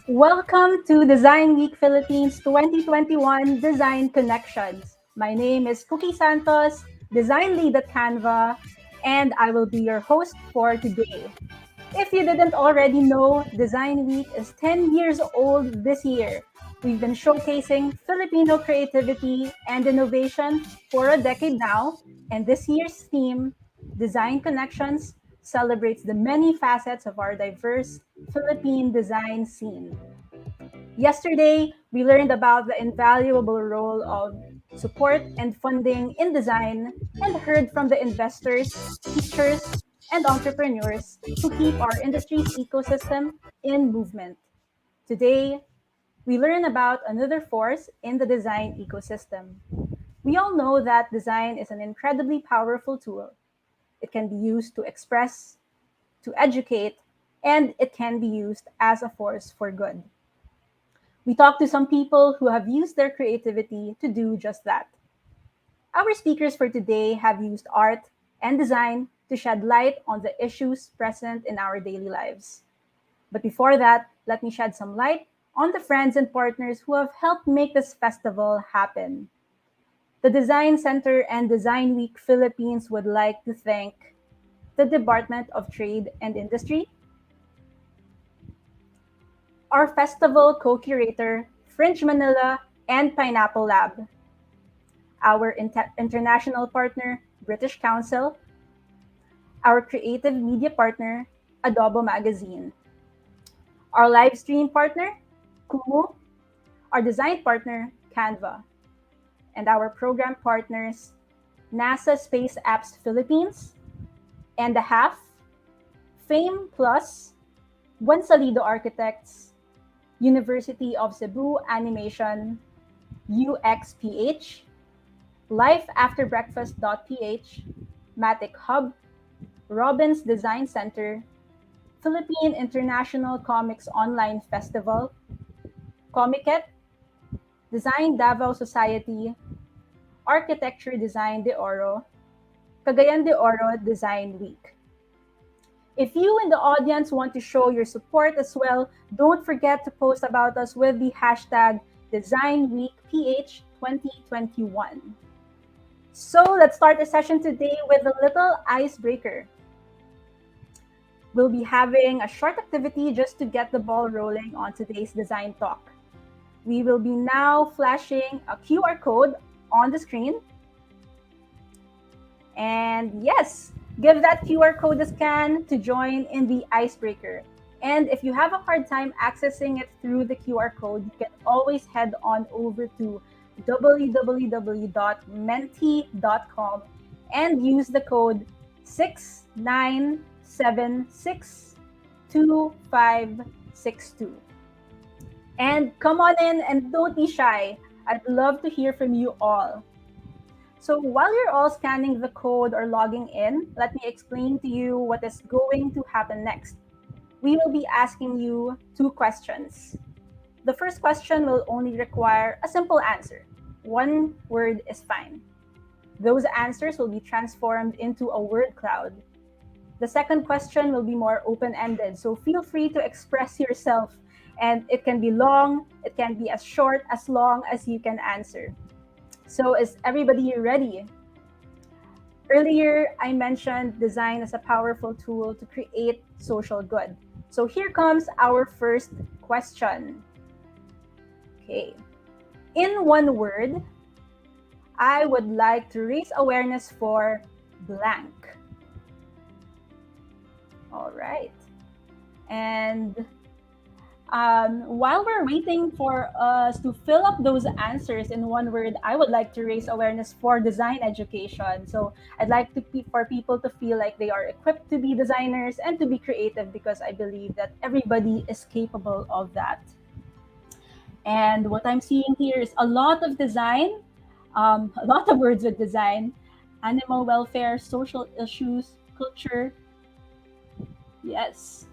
Welcome to Design Week Philippines 2021 Design Connections. My name is Kookie Santos, design lead at Canva, and I will be your host for today. If you didn't already know, Design Week is 10 years old this year. We've been showcasing Filipino creativity and innovation for a decade now, and this year's theme, Design Connections, celebrates the many facets of our diverse Philippine design scene. Yesterday, we learned about the invaluable role of support and funding in design and heard from the investors, teachers, and entrepreneurs who keep our industry's ecosystem in movement. Today, we learn about another force in the design ecosystem. We all know that design is an incredibly powerful tool. It can be used to express, to educate, and it can be used as a force for good. We talked to some people who have used their creativity to do just that. Our speakers for today have used art and design to shed light on the issues present in our daily lives. But before that, let me shed some light on the friends and partners who have helped make this festival happen. The Design Center and Design Week Philippines would like to thank the Department of Trade and Industry, our festival co-curator, Fringe Manila and Pineapple Lab, our international partner, British Council, our creative media partner, Adobo Magazine, our live stream partner, Kumu, our design partner, Canva, and our program partners, NASA Space Apps Philippines, and the Half, Fame Plus, Buensalido Architects, University of Cebu Animation, UXPH, lifeafterbreakfast.ph, Matic Hub, Robbins Design Center, Philippine International Comics Online Festival, Comiket, Design Davao Society, Architecture Design de Oro, Cagayan de Oro Design Week. If you in the audience want to show your support as well, don't forget to post about us with the hashtag DesignWeekPH2021. So let's start the session today with a little icebreaker. We'll be having a short activity just to get the ball rolling on today's design talk. We will be now flashing a QR code on the screen. And yes, give that QR code a scan to join in the icebreaker. And if you have a hard time accessing it through the QR code, you can always head on over to www.menti.com and use the code 69762562. And come on in and don't be shy. I'd love to hear from you all. So while you're all scanning the code or logging in, let me explain to you what is going to happen next. We will be asking you two questions. The first question will only require a simple answer. One word is fine. Those answers will be transformed into a word cloud. The second question will be more open-ended, so feel free to express yourself. And it can be long, it can be as short, as long as you can answer. So is everybody ready? Earlier, I mentioned design as a powerful tool to create social good. So here comes our first question. Okay. In one word, I would like to raise awareness for blank. All right. And while we're waiting for us to fill up those answers in one word, I would like to raise awareness for design education. So I'd like for people to feel like they are equipped to be designers and to be creative, because I believe that everybody is capable of that. And what I'm seeing here is a lot of design, a lot of words with design, animal welfare, social issues, culture. Yes.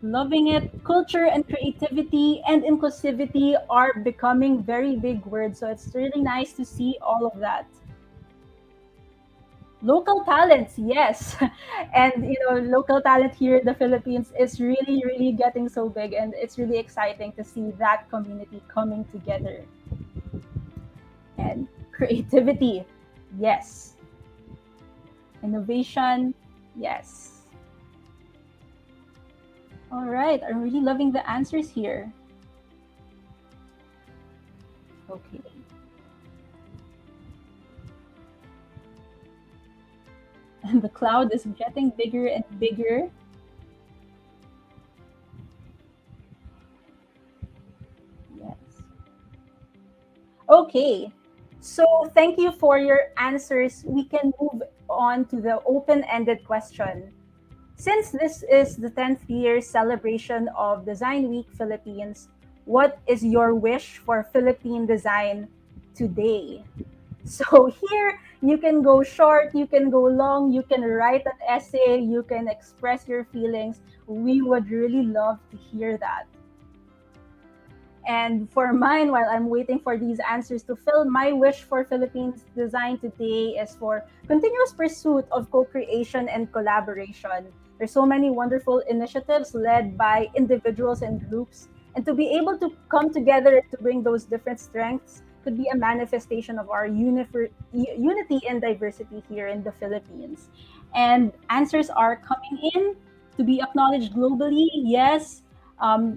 Loving it. Culture and creativity and inclusivity are becoming very big words. So it's really nice to see all of that. Local talents, yes. And local talent here in the Philippines is really, really getting so big, and it's really exciting to see that community coming together. And creativity, yes. Innovation, yes. All right, I'm really loving the answers here. Okay. And the cloud is getting bigger and bigger. Yes. Okay. So thank you for your answers. We can move on to the open-ended question. Since this is the 10th year celebration of Design Week Philippines, what is your wish for Philippine design today? So here you can go short, you can go long, you can write an essay, you can express your feelings. We would really love to hear that. And for mine, while I'm waiting for these answers to fill, my wish for Philippines design today is for continuous pursuit of co-creation and collaboration. There's so many wonderful initiatives led by individuals and groups, and to be able to come together to bring those different strengths could be a manifestation of our unity and diversity here in the Philippines. And answers are coming in to be acknowledged globally. Yes,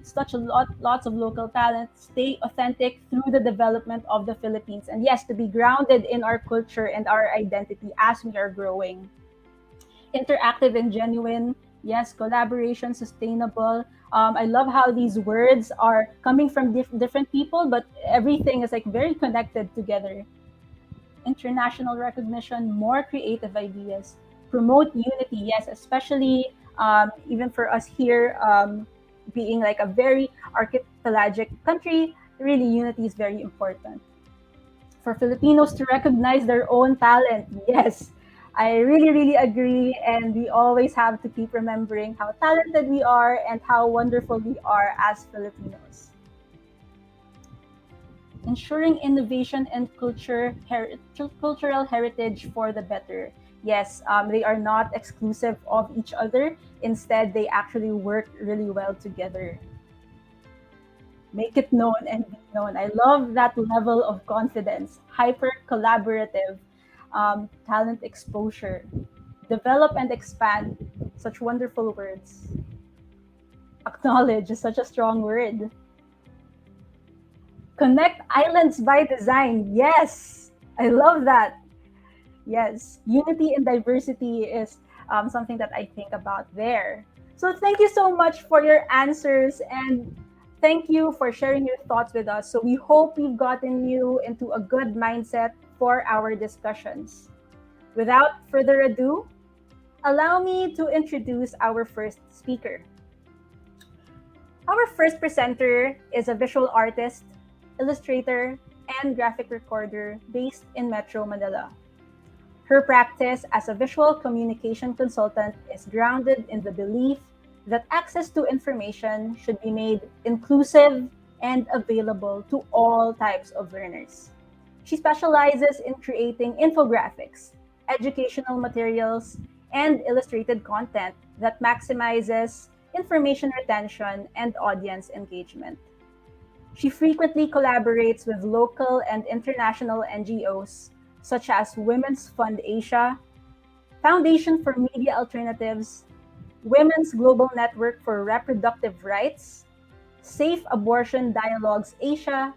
such a lots of local talent, stay authentic through the development of the Philippines, and yes, to be grounded in our culture and our identity as we are growing. Interactive and genuine, yes, collaboration, sustainable. I love how these words are coming from different people, but everything is like very connected together. International recognition, more creative ideas, promote unity. Yes, especially even for us here, being like a very archipelagic country, really unity is very important. For Filipinos to recognize their own talent, yes, I really, really agree. And we always have to keep remembering how talented we are and how wonderful we are as Filipinos. Ensuring innovation and cultural heritage for the better. Yes, they are not exclusive of each other. Instead, they actually work really well together. Make it known and be known. I love that level of confidence, hyper collaborative, talent exposure, develop and expand. Such wonderful words. Acknowledge is such a strong word. Connect islands by design. Yes, I love that. Yes, unity and diversity is something that I think about there. So thank you so much for your answers, and thank you for sharing your thoughts with us. So we hope we've gotten you into a good mindset for our discussions. Without further ado, allow me to introduce our first speaker. Our first presenter is a visual artist, illustrator, and graphic recorder based in Metro Manila. Her practice as a visual communication consultant is grounded in the belief that access to information should be made inclusive and available to all types of learners. She specializes in creating infographics, educational materials, and illustrated content that maximizes information retention and audience engagement. She frequently collaborates with local and international NGOs such as Women's Fund Asia, Foundation for Media Alternatives, Women's Global Network for Reproductive Rights, Safe Abortion Dialogues Asia,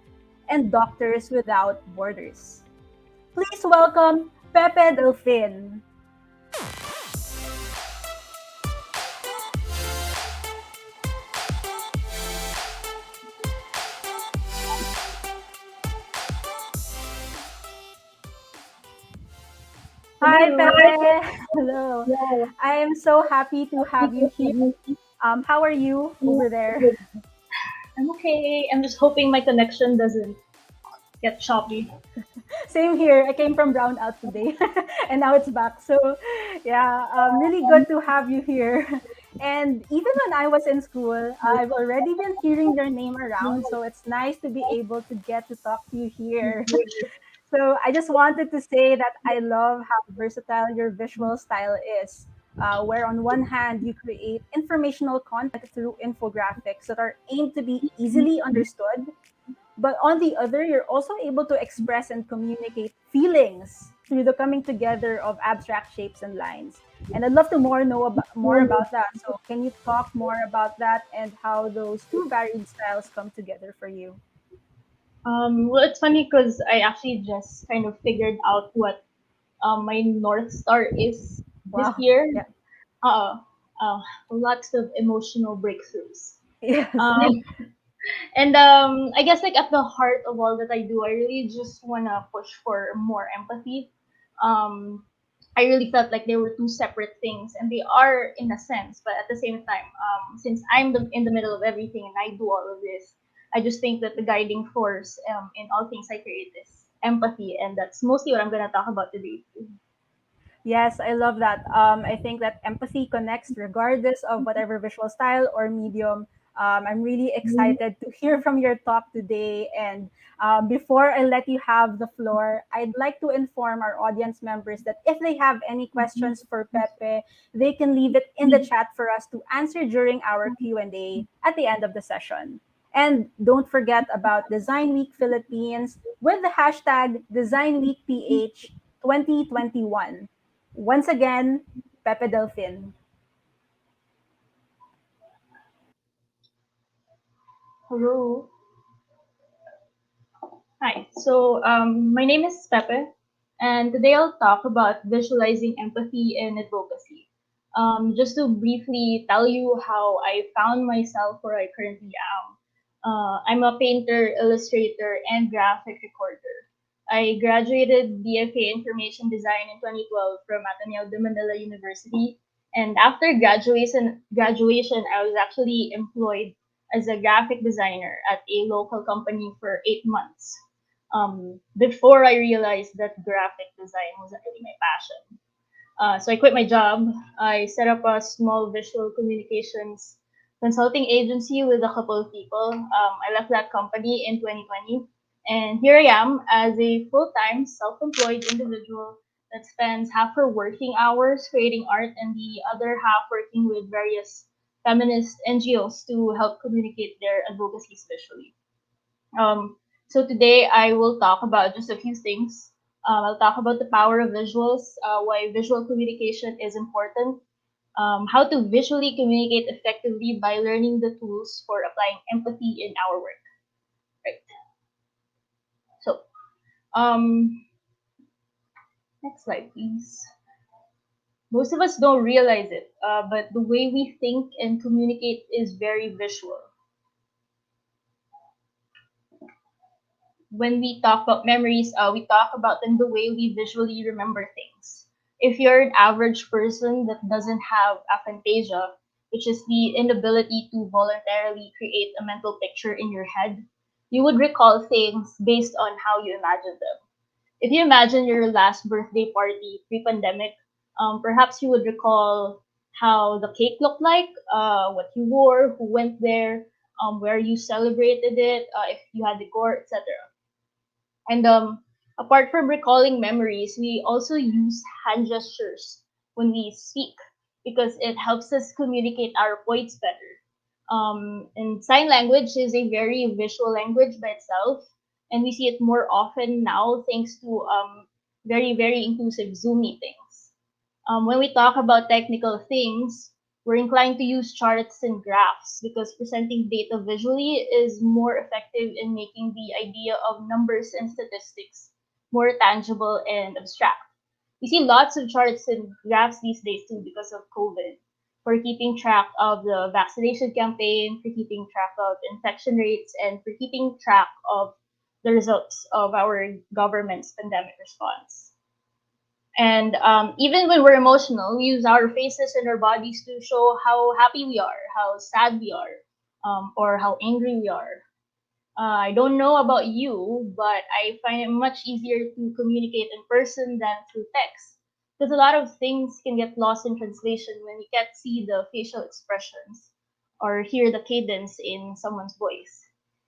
and Doctors Without Borders. Please welcome Pepe Delfin. Hi, Pepe. Hello. I am so happy to have you here. How are you over there? I'm okay. I'm just hoping my connection doesn't get choppy. Same here. I came from brownout today, and now it's back. So, yeah, really good to have you here. And even when I was in school, I've already been hearing your name around. So it's nice to be able to get to talk to you here. So I just wanted to say that I love how versatile your visual style is. Where on one hand you create informational content through infographics that are aimed to be easily understood, but on the other, you're also able to express and communicate feelings through the coming together of abstract shapes and lines. And I'd love to more about that. So can you talk more about that and how those two varied styles come together for you? Well, it's funny because I actually just kind of figured out what my North Star is this Wow. year. Yeah. Uh, uh, Lots of emotional breakthroughs. Yes. Um, and I guess like at the heart of all that I do, I really just wanna push for more empathy. Um, I really felt like they were two separate things, and they are in a sense, but at the same time, since in the middle of everything and I do all of this, I just think that the guiding force in all things I create is empathy, and that's mostly what I'm gonna talk about today. Yes, I love that. I think that empathy connects regardless of whatever visual style or medium. I'm really excited to hear from your talk today. And before I let you have the floor, I'd like to inform our audience members that if they have any questions for Pepe, they can leave it in the chat for us to answer during our Q&A at the end of the session. And don't forget about Design Week Philippines with the hashtag Design Week PH 2021. Once again, Pepe Delfin. Hello. Hi. My name is Pepe, and today I'll talk about visualizing empathy and advocacy. Just to briefly tell you how I found myself where I currently am. I'm a painter, illustrator, and graphic recorder. I graduated BFA Information Design in 2012 from Ateneo de Manila University, and after graduation, I was actually employed as a graphic designer at a local company for 8 months before I realized that graphic design wasn't really my passion. So I quit my job. I set up a small visual communications consulting agency with a couple of people. I left that company in 2020. And here I am as a full time self employed individual that spends half her working hours creating art and the other half working with various feminist NGOs to help communicate their advocacies visually. Um, so today I will talk about just a few things. I'll talk about the power of visuals, why visual communication is important, how to visually communicate effectively by learning the tools for applying empathy in our work. Right. So, um, next slide, please. Most of us don't realize it, but the way we think and communicate is very visual. When we talk about memories, we talk about them the way we visually remember things. If you're an average person that doesn't have aphantasia, which is the inability to voluntarily create a mental picture in your head, you would recall things based on how you imagine them. If you imagine your last birthday party pre-pandemic, perhaps you would recall how the cake looked like, what you wore, who went there, where you celebrated it, if you had decor, etc. And apart from recalling memories, we also use hand gestures when we speak because it helps us communicate our points better. And sign language is a very visual language by itself, and we see it more often now thanks to very inclusive Zoom meetings. When we talk about technical things, we're inclined to use charts and graphs because presenting data visually is more effective in making the idea of numbers and statistics more tangible and abstract. We see lots of charts and graphs these days too because of COVID. For keeping track of the vaccination campaign, for keeping track of infection rates, and for keeping track of the results of our government's pandemic response. And even when we're emotional, we use our faces and our bodies to show how happy we are, how sad we are, or how angry we are. I don't know about you, but I find it much easier to communicate in person than through text. Because a lot of things can get lost in translation when you can't see the facial expressions or hear the cadence in someone's voice.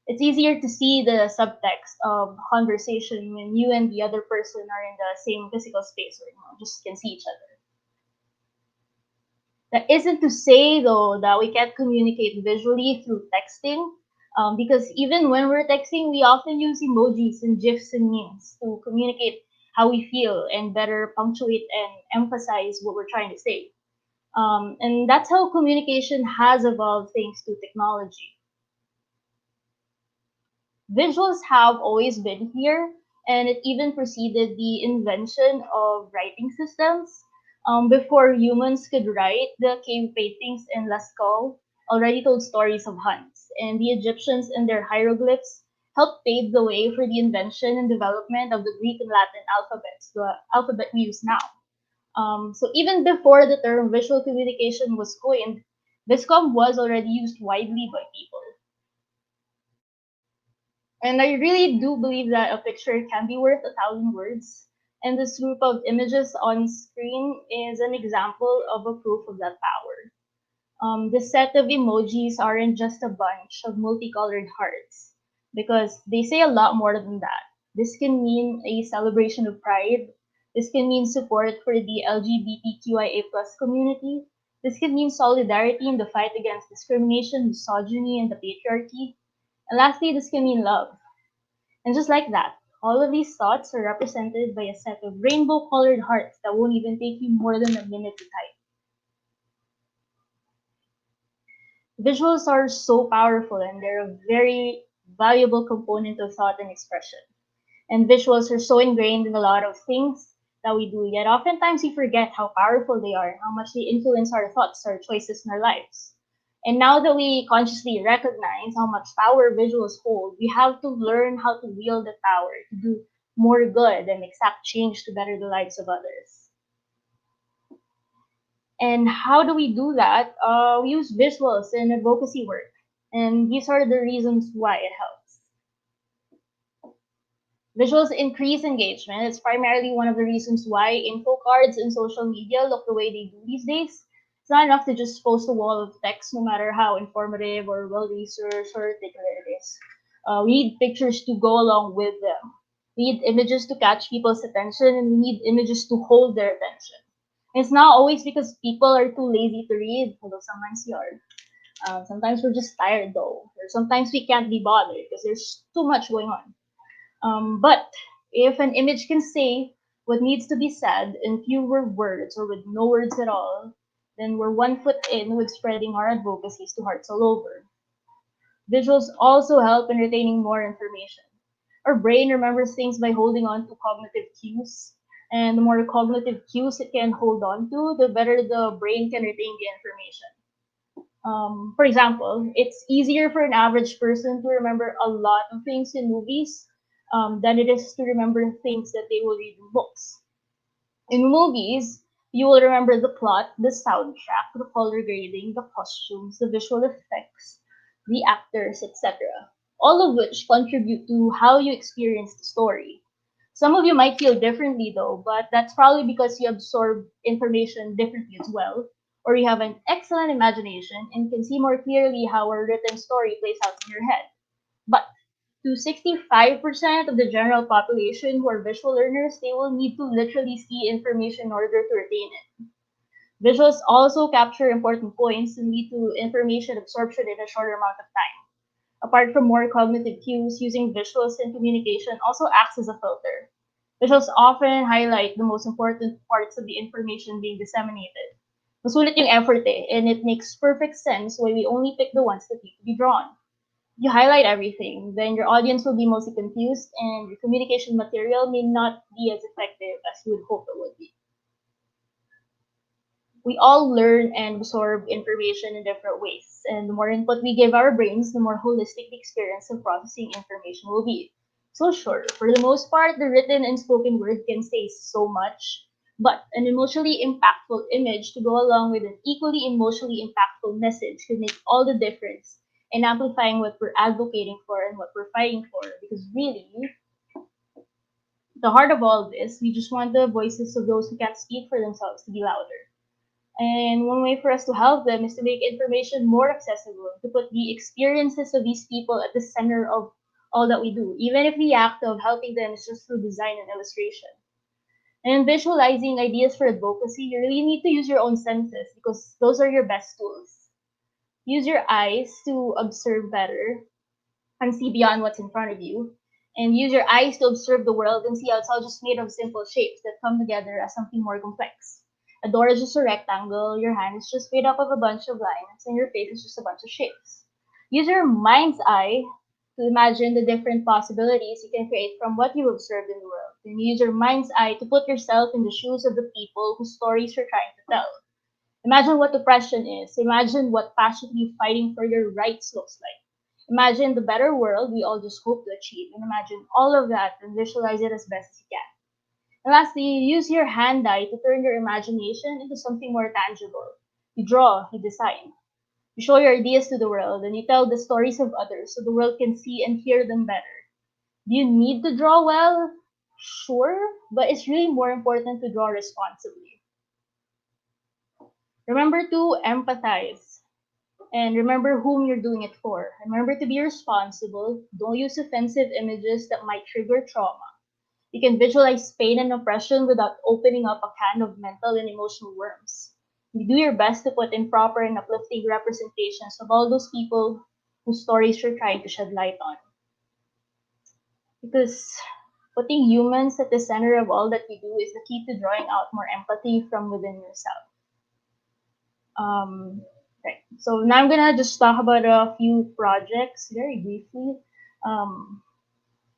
It's easier to see the subtext of conversation when you and the other person are in the same physical space, or just can see each other. That isn't to say, though, that we can't communicate visually through texting, because even when we're texting, we often use emojis and GIFs and memes to communicate how we feel and better punctuate and emphasize what we're trying to say. And that's how communication has evolved thanks to technology. Visuals have always been here, and it even preceded the invention of writing systems. Before humans could write, the cave paintings in Lascaux already told stories of hunts, and the Egyptians and their hieroglyphs helped pave the way for the invention and development of the Greek and Latin alphabets, the alphabet we use now. So even before the term visual communication was coined, Viscom was already used widely by people. And I really do believe that a picture can be worth 1,000 words. And this group of images on screen is an example of a proof of that power. This set of emojis aren't just a bunch of multicolored hearts, because they say a lot more than that. This can mean a celebration of pride. This can mean support for the LGBTQIA plus community. This can mean solidarity in the fight against discrimination, misogyny, and the patriarchy. And lastly, this can mean love. And just like that, all of these thoughts are represented by a set of rainbow colored hearts that won't even take you more than a minute to type. Visuals are so powerful and they're a very valuable component of thought and expression. And visuals are so ingrained in a lot of things that we do, yet oftentimes we forget how powerful they are, how much they influence our thoughts, our choices, and our lives. And now that we consciously recognize how much power visuals hold, we have to learn how to wield the power to do more good and exact change to better the lives of others. And how do we do that? We use visuals in advocacy work. And these are the reasons why it helps. Visuals increase engagement. It's primarily one of the reasons why info cards and social media look the way they do these days. It's not enough to just post a wall of text, no matter how informative or well researched or articulate it is. We need pictures to go along with them. We need images to catch people's attention, and we need images to hold their attention. It's not always because people are too lazy to read, although sometimes we are. Sometimes we're just tired, though, or sometimes we can't be bothered because there's too much going on. But if an image can say what needs to be said in fewer words or with no words at all, then we're 1 foot in with spreading our advocacies to hearts all over. Visuals also help in retaining more information. Our brain remembers things by holding on to cognitive cues, and the more cognitive cues it can hold on to, the better the brain can retain the information. For example, it's easier for an average person to remember a lot of things in movies than it is to remember things that they will read in books. In movies, you will remember the plot, the soundtrack, the color grading, the costumes, the visual effects, the actors, etc. All of which contribute to how you experience the story. Some of you might feel differently though, but that's probably because you absorb information differently as well, or you have an excellent imagination and can see more clearly how a written story plays out in your head. But to 65% of the general population who are visual learners, they will need to literally see information in order to retain it. Visuals also capture important points and lead to information absorption in a shorter amount of time. Apart from more cognitive cues, using visuals in communication also acts as a filter. Visuals often highlight the most important parts of the information being disseminated. Masulit yung effort and it makes perfect sense why we only pick the ones that need to be drawn. You highlight everything, then your audience will be mostly confused and your communication material may not be as effective as you would hope it would be. We all learn and absorb information in different ways, and the more input we give our brains, the more holistic the experience of processing information will be. So sure, for the most part, the written and spoken word can say so much, but an emotionally impactful image to go along with an equally emotionally impactful message could make all the difference in amplifying what we're advocating for and what we're fighting for. Because really, the heart of all this, we just want the voices of those who can't speak for themselves to be louder. And one way for us to help them is to make information more accessible, to put the experiences of these people at the center of all that we do, even if the act of helping them is just through design and illustration. And in visualizing ideas for advocacy, you really need to use your own senses because those are your best tools. Use your eyes to observe better and see beyond what's in front of you. And use your eyes to observe the world and see how it's all just made of simple shapes that come together as something more complex. A door is just a rectangle, your hand is just made up of a bunch of lines, and your face is just a bunch of shapes. Use your mind's eye to imagine the different possibilities you can create from what you've observed in the world. And use your mind's eye to put yourself in the shoes of the people whose stories you're trying to tell. Imagine what oppression is. Imagine what passionately fighting for your rights looks like. Imagine the better world we all just hope to achieve. And imagine all of that and visualize it as best as you can. And lastly, use your hand eye to turn your imagination into something more tangible. You draw, you design. You show your ideas to the world and you tell the stories of others so the world can see and hear them better. Do you need to draw well? Sure, but it's really more important to draw responsibly. Remember to empathize and remember whom you're doing it for. Remember to be responsible. Don't use offensive images that might trigger trauma. You can visualize pain and oppression without opening up a can of mental and emotional worms. You do your best to put in proper and uplifting representations of all those people whose stories you're trying to shed light on. Because putting humans at the center of all that we do is the key to drawing out more empathy from within yourself. Right. So now I'm gonna just talk about a few projects very briefly. Um,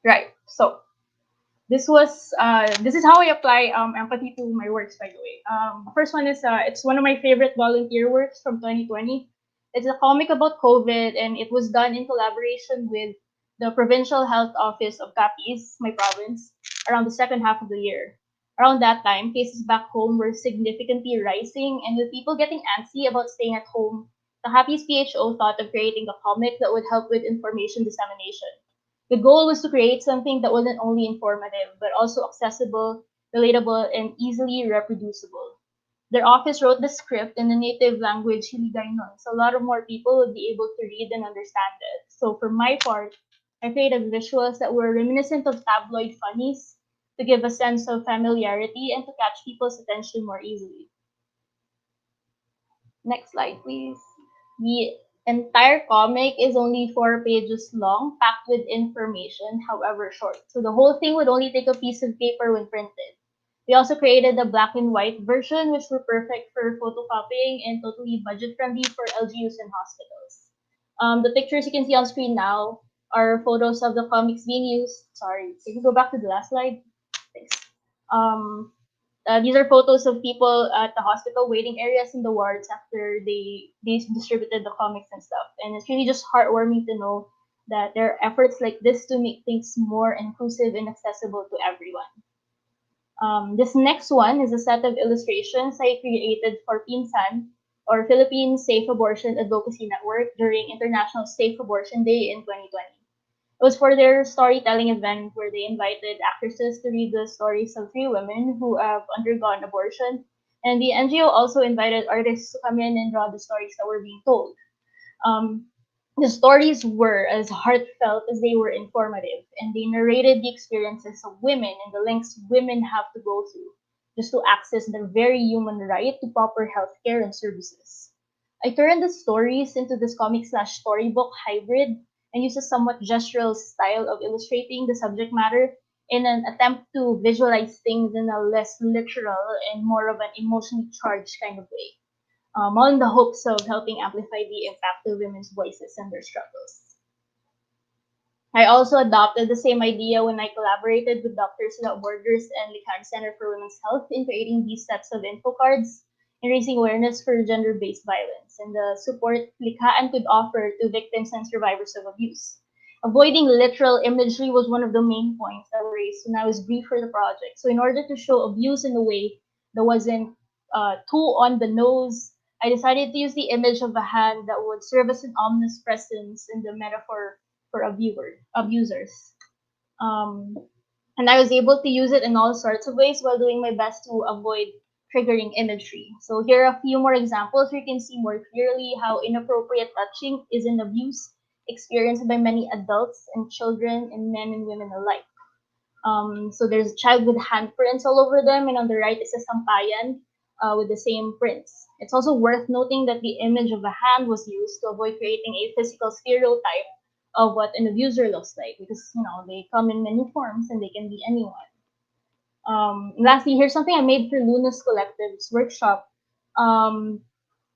right. So this is how I apply empathy to my works. By the way, first one is it's one of my favorite volunteer works from 2020. It's a comic about COVID, and it was done in collaboration with the Provincial Health Office of Capiz, my province, around the second half of the year. Around that time, cases back home were significantly rising, and with people getting antsy about staying at home, the Capiz PHO thought of creating a comic that would help with information dissemination. The goal was to create something that wasn't only informative, but also accessible, relatable, and easily reproducible. Their office wrote the script in the native language Hiligaynon, so a lot of more people would be able to read and understand it. So for my part, I created visuals that were reminiscent of tabloid funnies to give a sense of familiarity and to catch people's attention more easily. Next slide, please. The entire comic is only 4 pages long, packed with information, however short. So the whole thing would only take a piece of paper when printed. We also created a black and white version, which were perfect for photocopying and totally budget friendly for LGUs and hospitals. The pictures you can see on screen now are photos of the comics being used. Sorry, can you go back to the last slide? Thanks. Um, these are photos of people at the hospital waiting areas in the wards after they distributed the comics and stuff. And it's really just heartwarming to know that there are efforts like this to make things more inclusive and accessible to everyone. This next one is a set of illustrations I created for Pinsan, or Philippine Safe Abortion Advocacy Network, during International Safe Abortion Day in 2020. It was for their storytelling event where they invited actresses to read the stories of 3 women who have undergone abortion. And the NGO also invited artists to come in and draw the stories that were being told. Um, the stories were as heartfelt as they were informative, and they narrated the experiences of women and the lengths women have to go through just to access their very human right to proper health care and services. I turned the stories into this comic slash storybook hybrid and used a somewhat gestural style of illustrating the subject matter in an attempt to visualize things in a less literal and more of an emotionally charged kind of way, all in the hopes of helping amplify the impact of women's voices and their struggles. I also adopted the same idea when I collaborated with Doctors Without Borders and Likhan Center for Women's Health in creating these sets of info cards and raising awareness for gender-based violence and the support Likhaan could offer to victims and survivors of abuse. Avoiding literal imagery was one of the main points that were raised when I was briefed for the project. So in order to show abuse in a way that wasn't too on the nose, I decided to use the image of a hand that would serve as an ominous presence in the metaphor for abusers. Um, and I was able to use it in all sorts of ways while doing my best to avoid triggering imagery. So here are a few more examples. You can see more clearly how inappropriate touching is an abuse experienced by many adults and children and men and women alike. So there's a child with handprints all over them, and on the right is a sampayan with the same prints. It's also worth noting that the image of a hand was used to avoid creating a physical stereotype of what an abuser looks like, because they come in many forms and they can be anyone. Lastly, here's something I made for Luna's Collective's workshop um,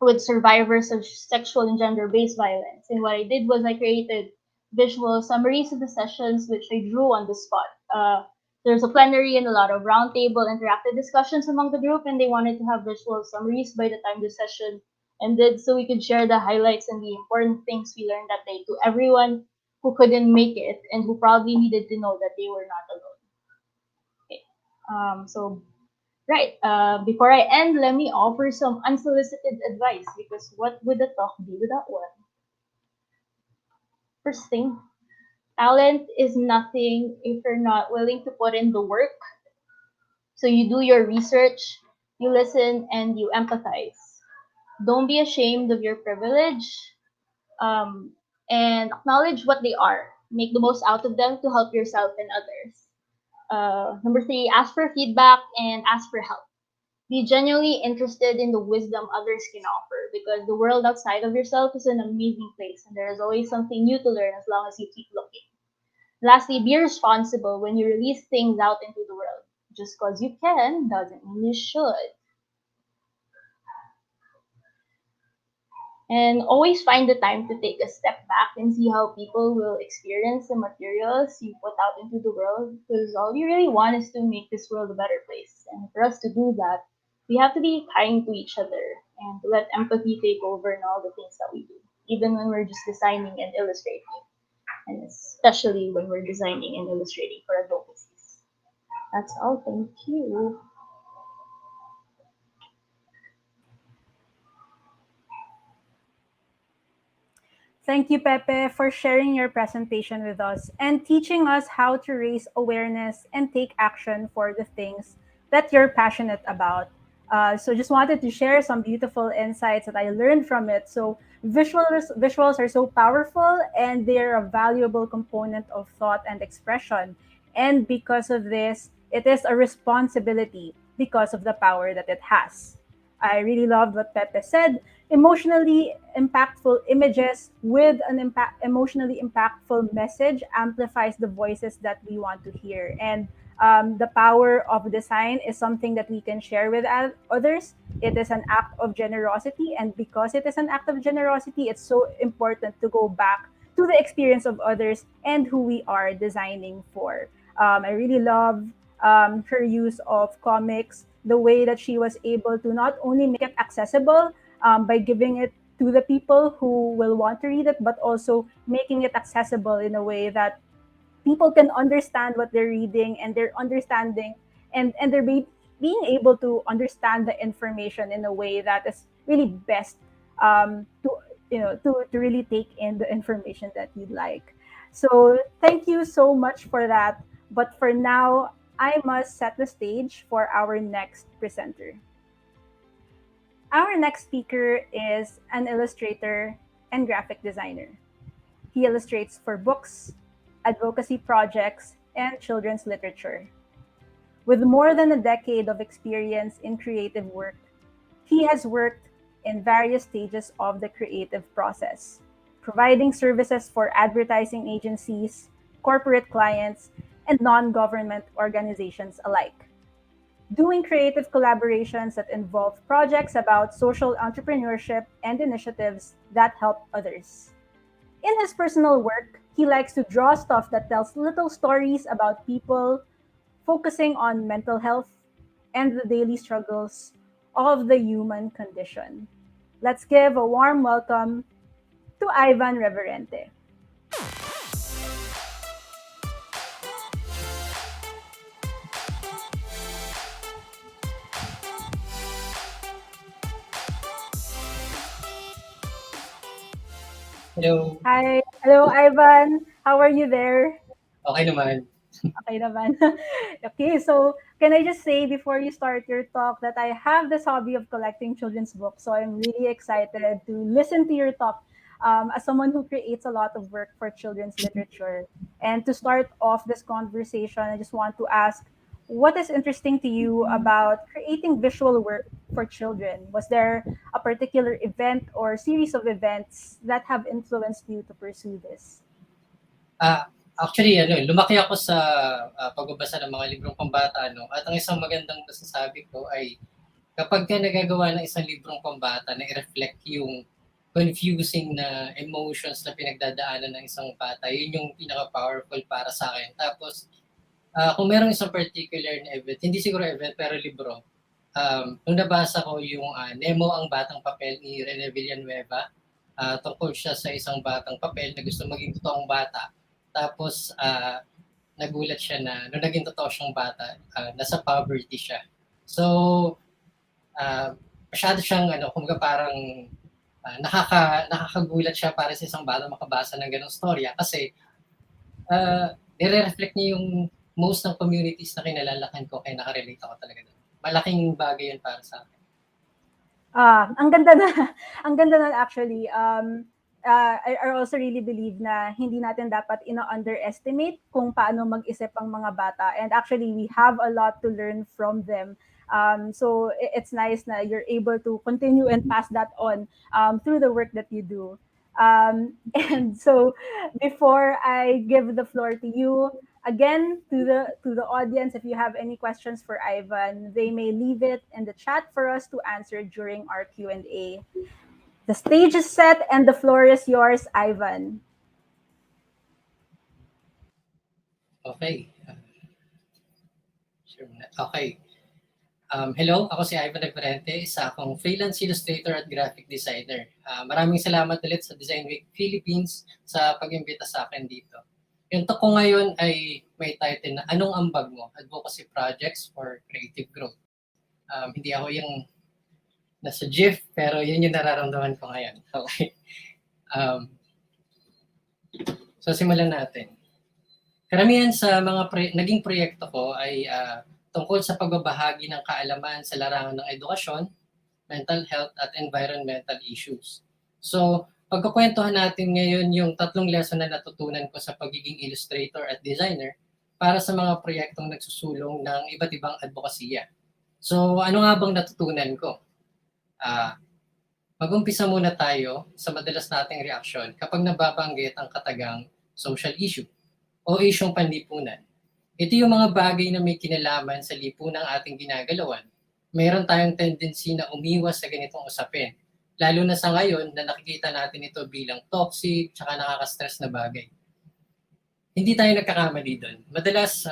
with survivors of sexual and gender-based violence. And what I did was I created visual summaries of the sessions, which I drew on the spot. There's a plenary and a lot of roundtable interactive discussions among the group, and they wanted to have visual summaries by the time the session ended, so we could share the highlights and the important things we learned that day to everyone who couldn't make it and who probably needed to know that they were not alone. Okay. So right. Before I end, let me offer some unsolicited advice, because what would the talk be without one? First thing, talent is nothing if you're not willing to put in the work. So you do your research, you listen, and you empathize. Don't be ashamed of your privilege, um, and acknowledge what they are. Make the most out of them to help yourself and others. Number three, ask for feedback and ask for help. Be genuinely interested in the wisdom others can offer, because the world outside of yourself is an amazing place and there is always something new to learn as long as you keep looking. Lastly, be responsible when you release things out into the world. Just because you can doesn't mean you should. And always find the time to take a step back and see how people will experience the materials you put out into the world, because all you really want is to make this world a better place. And for us to do that, we have to be kind to each other and to let empathy take over in all the things that we do, even when we're just designing and illustrating, and especially when we're designing and illustrating for advocacies. That's all. Thank you. Thank you, Pepe, for sharing your presentation with us and teaching us how to raise awareness and take action for the things that you're passionate about. So, just wanted to share some beautiful insights that I learned from it. So, visuals are so powerful and they're a valuable component of thought and expression. And because of this, it is a responsibility because of the power that it has. I really loved what Pepe said. Emotionally impactful images with an emotionally impactful message amplifies the voices that we want to hear. And the power of design is something that we can share with others. It is an act of generosity. And because it is an act of generosity, it's so important to go back to the experience of others and who we are designing for. I really love her use of comics, the way that she was able to not only make it accessible by giving it to the people who will want to read it, but also making it accessible in a way that people can understand what they're reading, and they're understanding and they're being able to understand the information in a way that is really best to to really take in the information that you'd like. So thank you so much for that. But for now, I must set the stage for our next presenter. Our next speaker is an illustrator and graphic designer. He illustrates for books, advocacy projects, and children's literature. With more than a decade of experience in creative work, he has worked in various stages of the creative process, providing services for advertising agencies, corporate clients, and non government organizations alike. Doing creative collaborations that involve projects about social entrepreneurship and initiatives that help others. In his personal work, he likes to draw stuff that tells little stories about people, focusing on mental health and the daily struggles of the human condition. Let's give a warm welcome to Ivan Reverente. Hello, Hi. Hello, Ivan. How are you there? okay naman. Okay naman. Okay, so can I just say before you start your talk that I have this hobby of collecting children's books. So I'm really excited to listen to your talk as someone who creates a lot of work for children's literature. And to start off this conversation, I just want to ask, what is interesting to you about creating visual work for children? Was there a particular event or series of events that have influenced you to pursue this? Actually lumaki ako sa, pagbabasa ng mga librong pambata at ang isang magandang masasabi ko ay kapagka nagagawa ng isang librong pambata na i-reflect yung confusing na emotions na pinagdadaanan ng isang bata, yun yung pinaka-powerful para sa'kin. Tapos, kung merong isang particular na event, hindi siguro event pero libro, nung nabasa ko yung, Nemo ang Batang Papel ni Rene Villanueva, tungkol siya sa isang batang papel na gusto maging totoong bata. Tapos, nagulat siya na nung naging totoo siyang bata, nasa poverty siya. So, masyado siyang kumbaga parang nakakagulat siya para sa isang bata makabasa ng ganong storya kasi nire-reflect niya yung most ng communities na kinalalakan ko kaya nakarelate ako talaga doon. Malaking bagay yun para sa akin. Ang ganda na, ang ganda na actually. I also really believe na hindi natin dapat ina-underestimate kung paano mag-isip ang mga bata. And actually, we have a lot to learn from them. So it's nice na you're able to continue and pass that on through the work that you do. And so before I give the floor to you, again to the audience, if you have any questions for Ivan, they may leave it in the chat for us to answer during our Q&A. The stage is set and the floor is yours, Ivan. Okay. Okay. Hello, ako si Ivan Reverente, isa akong freelance illustrator at graphic designer. Maraming salamat ulit sa Design Week Philippines sa pag-imbita sa akin dito. Yung talk ko ngayon ay may title na Anong Ambag Mo? Advocacy Projects for Creative Growth. Hindi ako yung nasa GIF, pero yun yung nararamdaman ko ngayon. Okay. So simulan natin. Karamihan sa mga naging proyekto ko ay tungkol sa pagbabahagi ng kaalaman sa larangan ng edukasyon, mental health at environmental issues. So, pagkukwentuhan natin ngayon yung 3 lesson na natutunan ko sa pagiging illustrator at designer para sa mga proyektong nagsusulong ng iba't ibang advokasya. So, ano nga bang natutunan ko? Mag-umpisa muna tayo sa madalas nating reaksyon kapag nababanggit ang katagang social issue o isyong panlipunan. Ito yung mga bagay na may kinalaman sa lipunang ating ginagalawan. Mayroon tayong tendency na umiwas sa ganitong usapin, lalo na sa ngayon na nakikita natin ito bilang toxic tsaka nakaka-stress na bagay. Hindi tayo nagkakamali doon. Madalas,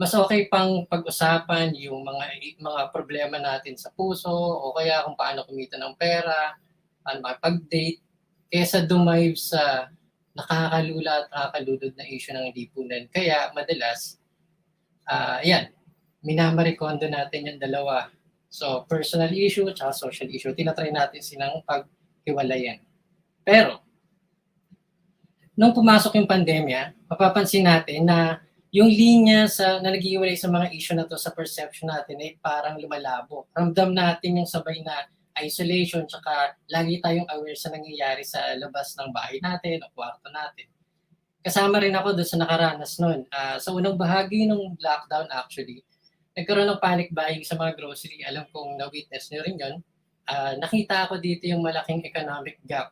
mas okay pang pag-usapan yung mga problema natin sa puso o kaya kung paano kumita ng pera, paano makipag-date, kaysa dumive sa nakakalula at nakakaludod na issue ng lipunan. Kaya madalas, minamarikondo natin yung dalawa. So, personal issue at social issue, tinatry natin silang paghiwalayan. Pero, nung pumasok yung pandemya, mapapansin natin na yung linya na nag-iwalay sa mga issue na to sa perception natin ay parang lumalabo. Ramdam natin yung sabay na isolation, tsaka lagi tayong aware sa nangyayari sa labas ng bahay natin o kwarto natin. Kasama rin ako doon sa nakaranas nun. Sa unang bahagi ng lockdown actually, nagkaroon ng panic buying sa mga grocery. Alam kong na-witness nyo rin yun. Nakita ako dito yung malaking economic gap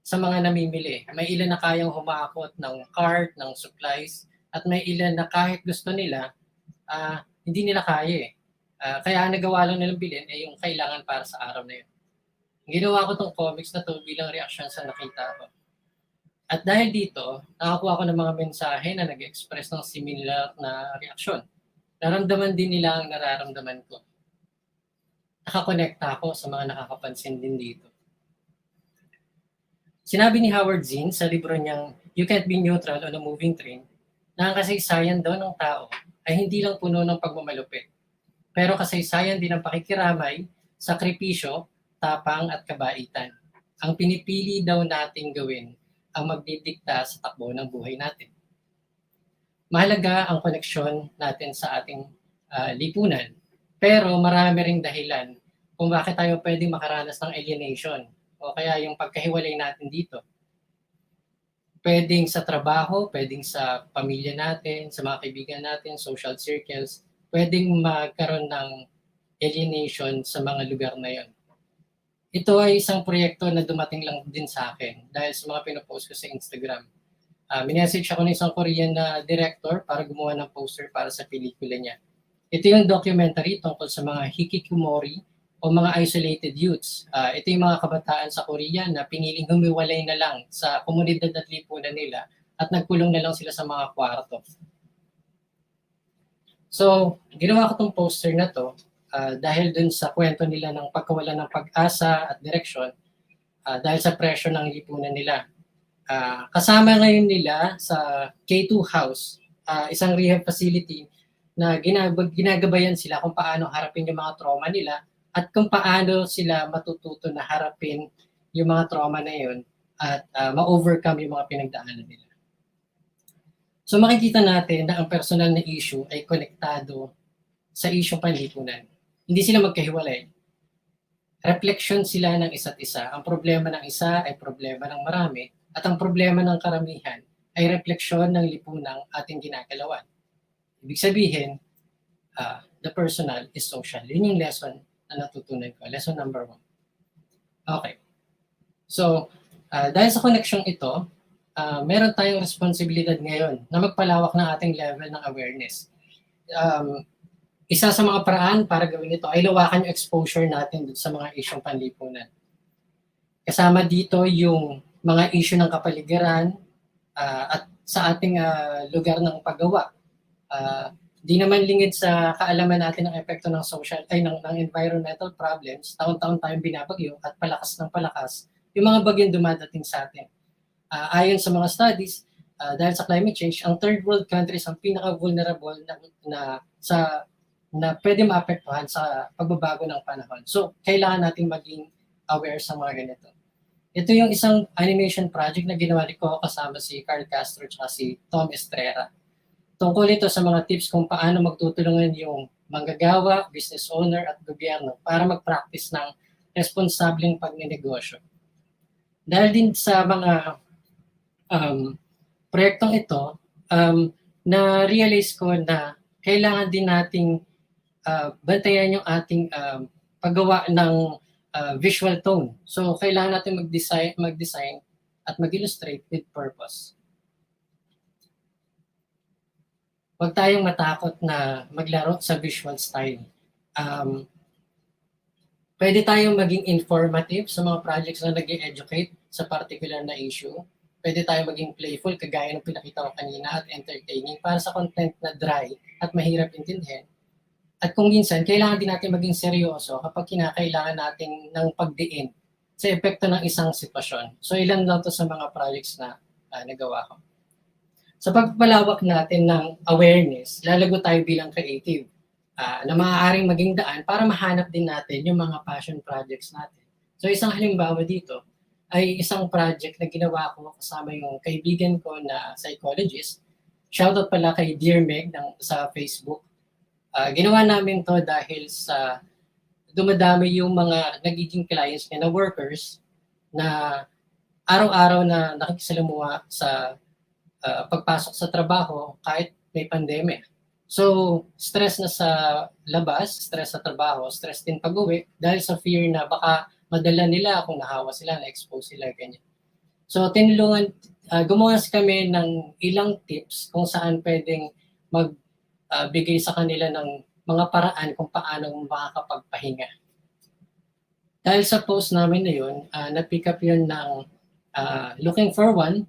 sa mga namimili. May ilan na kayang humakot ng cart, ng supplies, at may ilan na kahit gusto nila, hindi nila kaya eh. Kaya nagawa lang nilang bilhin ay yung kailangan para sa araw na yun. Ginawa ko tong comics na to bilang reaction sa nakita ko. At dahil dito, nakakuha ko ng mga mensahe na nag-express ng similar na reaksyon. Naramdaman din nila ang nararamdaman ko. Nakakonekta ako sa mga nakakapansin din dito. Sinabi ni Howard Zinn sa libro niyang You Can't Be Neutral on a Moving Train na ang kasaysayan daw ng tao ay hindi lang puno ng pagmamalupit, pero kasaysayan din ng pakikiramay, sakripisyo, tapang at kabaitan. Ang pinipili daw nating gawin ang magdidikta sa takbo ng buhay natin. mahalaga ang koneksyon natin sa ating lipunan. Pero marami ring dahilan kung bakit tayo pwedeng makaranas ng alienation o kaya yung pagkahiwalay natin dito. Pwedeng sa trabaho, pwedeng sa pamilya natin, sa mga kaibigan natin, social circles, pwedeng magkaroon ng alienation sa mga lugar na yon. Ito ay isang proyekto na dumating lang din sa akin dahil sa mga pinopost ko sa Instagram. Minessage ako ng isang Korean na director para gumawa ng poster para sa pelikula niya. Ito yung documentary tungkol sa mga hikikomori o mga isolated youths. Ito yung mga kabataan sa Korea na piniling humiwalay na lang sa komunidad at lipunan nila at nagkulong na lang sila sa mga kwarto. So, ginawa ko tong poster na to dahil dun sa kwento nila ng pagkawala ng pag-asa at direksyon dahil sa presyo ng lipunan nila. Kasama ngayon nila sa K2 House, isang rehab facility na ginagabayan sila kung paano harapin yung mga trauma nila at kung paano sila matututo na harapin yung mga trauma na yun at ma-overcome yung mga pinagdaanan nila. So makikita natin na ang personal na issue ay konektado sa issue panlipunan. Hindi sila magkahiwalay. Reflection sila ng isa't isa. Ang problema ng isa ay problema ng marami at ang problema ng karamihan ay refleksyon ng lipunang ating ginagalawan. Ibig sabihin, the personal is social. Yun yung lesson na natutunan ko. Lesson number 1. Okay. So, dahil sa connection ito, meron tayong responsibilidad ngayon na magpalawak ng ating level ng awareness. Isa sa mga paraan para gawin ito ay lawakan yung exposure natin sa mga isyong panlipunan. Kasama dito yung mga issue ng kapaligiran at sa ating lugar ng paggawa. Di naman lingid sa kaalaman natin ng epekto ng ng environmental problems. Taon-taon tayong binabagyo at palakas ng palakas yung mga bagyong dumadating sa atin. Ayon sa mga studies, dahil sa climate change, ang third world countries ang pinaka-vulnerable na pwede maapektuhan sa pagbabago ng panahon. So, kailangan nating maging aware sa mga ganito. Ito yung isang animation project na ginawa ko kasama si Carl Castro at si Tom Estrera. Tungkol ito sa mga tips kung paano magtutulungan yung manggagawa, business owner at gobyerno para mag-practice ng responsableng pagnenegosyo. Dahil din sa mga proyektong ito, na-realize ko na kailangan din nating bantayan yung ating paggawa ng visual tone. So, kailangan natin mag-design at mag-illustrate with purpose. Huwag tayong matakot na maglaro sa visual style. Pwede tayong maging informative sa mga projects na nag-educate sa particular na issue. Pwede tayong maging playful, kagaya ng pinakita ko kanina, at entertaining para sa content na dry at mahirap intindihin. At kung minsan, kailangan din natin maging seryoso kapag kinakailangan natin ng pagdiin sa epekto ng isang sitwasyon. So ilan lang to sa mga projects na nagawa ko. Sa pagpalawak natin ng awareness, lalago tayo bilang creative na maaaring maging daan para mahanap din natin yung mga passion projects natin. So isang halimbawa dito ay isang project na ginawa ko kasama yung kaibigan ko na psychologist. Shoutout pala kay Dear Meg sa Facebook. Ginawa namin to dahil sa dumadami yung mga nagiging clients niya na workers na araw-araw na nakikisalamuha sa pagpasok sa trabaho kahit may pandemya. So, stress na sa labas, stress sa trabaho, stress din pag-uwi dahil sa fear na baka madala nila kung nahawa sila, na-expose sila, ganyan. So, gumawa kami ng ilang tips kung saan pwedeng magbigay sa kanila ng mga paraan kung paano makakapagpahinga. Dahil sa post namin na yun, na-pick up yun ng looking for one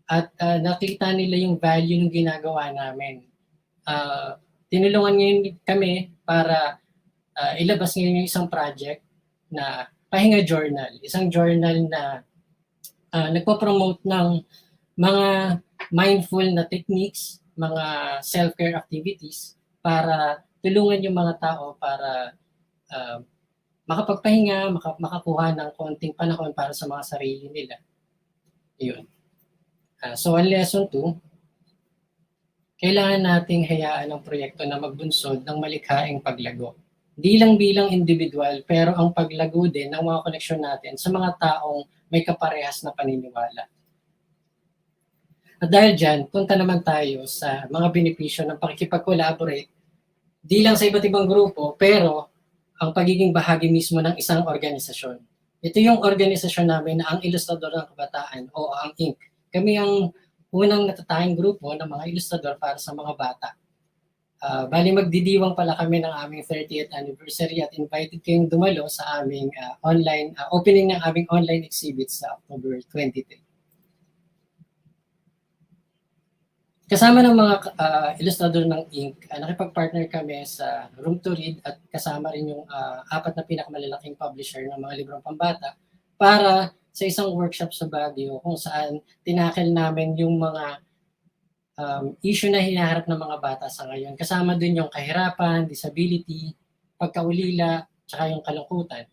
at nakita nila yung value ng ginagawa namin. Tinulungan ngayon kami para ilabas ngayon yung isang project na pahinga journal. Isang journal na nagpo-promote ng mga mindful na techniques, mga self-care activities para tulungan yung mga tao para makapagpahinga, makakuha ng konting panahon para sa mga sarili nila. Yun. So, ang lesson 2, kailangan nating hayaan ang proyekto na magbunsod ng malikhaing paglago. Di lang bilang individual, pero ang paglago din ng mga koneksyon natin sa mga taong may kaparehas na paniniwala. At dahil dyan, punta naman tayo sa mga benepisyo ng pakikipag-collaborate, di lang sa iba't ibang grupo, pero ang pagiging bahagi mismo ng isang organisasyon. Ito yung organisasyon namin na ang Ilustrador ng Kabataan o ang Inc. Kami ang unang natatanging grupo ng mga ilustrador para sa mga bata. Bali magdidiwang pala kami ng aming 30th anniversary at invited kayong dumalo sa aming online opening ng aming online exhibit sa October 23. Kasama ng mga ilustrador ng Inc., nakipag-partner kami sa Room to Read at kasama rin yung 4 na pinakamalalaking publisher ng mga librong pambata para sa isang workshop sa Baguio kung saan tinakil namin yung mga issue na hinaharap ng mga bata sa ngayon. Kasama din yung kahirapan, disability, pagkaulila, tsaka yung kalungkutan.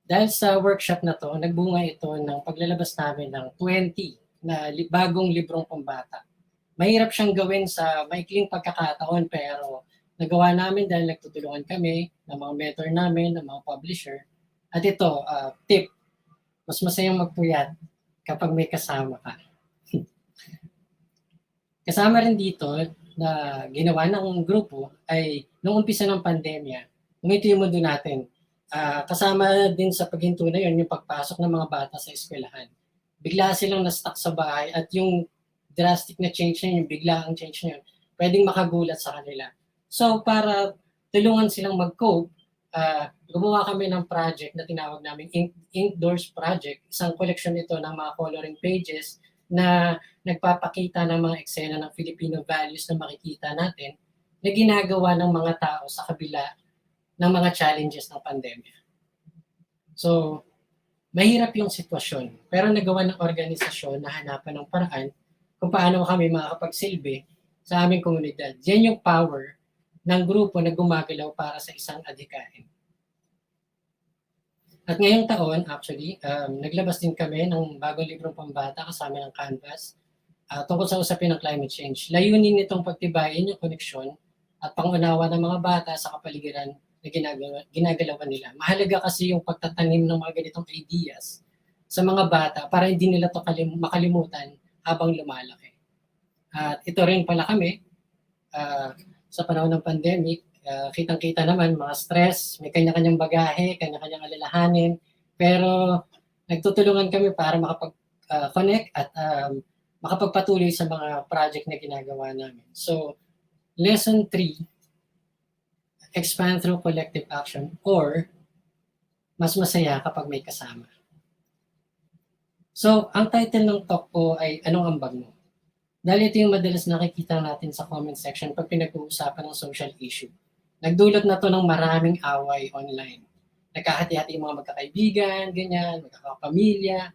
Dahil sa workshop na to, nagbunga ito ng paglalabas namin ng 20 na bagong librong pambata. Mahirap siyang gawin sa maikling pagkakataon pero nagawa namin dahil nagtutulungan kami ng mga mentor namin, ng mga publisher. At ito, tip, mas masayang magpuyat kapag may kasama ka. Kasama rin dito na ginawa ng grupo ay nung umpisa ng pandemya, umito yung mundo natin. Kasama din sa paghinto na yun yung pagpasok ng mga bata sa eskwelahan. Bigla silang na-stuck sa bahay at yung drastic na change na yun, bigla ang change na yun, pwedeng makagulat sa kanila. So para tulungan silang mag-cope, gumawa kami ng project na tinawag namin Ink Doors Project. Isang collection ito ng mga coloring pages na nagpapakita ng mga eksena ng Filipino values na makikita natin na ginagawa ng mga tao sa kabila ng mga challenges ng pandemya. So, mahirap yung sitwasyon, pero nagawa ng organisasyon na hanapan ng paraan kung paano kami makakapagsilbi sa aming komunidad. Yan yung power ng grupo na gumagalaw para sa isang adhikain. At ngayong taon, actually, naglabas din kami ng bagong librong pambata kasama ng Canvas tungkol sa usapin ng climate change. Layunin nitong pagtibayin yung koneksyon at pangunawa ng mga bata sa kapaligiran na ginagalawan nila. Mahalaga kasi yung pagtatanim ng mga ganitong ideas sa mga bata para hindi nila ito makalimutan habang lumalaki. At ito rin pala kami, sa panahon ng pandemic, kitang-kita naman mga stress, may kanya-kanyang bagahe, kanya-kanyang alalahanin, pero nagtutulungan kami para makapag-connect at makapagpatuloy sa mga project na ginagawa namin. So, lesson 3, expand through collective action or mas masaya kapag may kasama. So, ang title ng talk ko ay Anong Ambag Mo? Dahil ito yung madalas nakikita natin sa comment section pag pinag-uusapan ng social issue. Nagdulot na to ng maraming away online. Nagkahati-hati yung mga magkakaibigan, ganyan, magkakapamilya.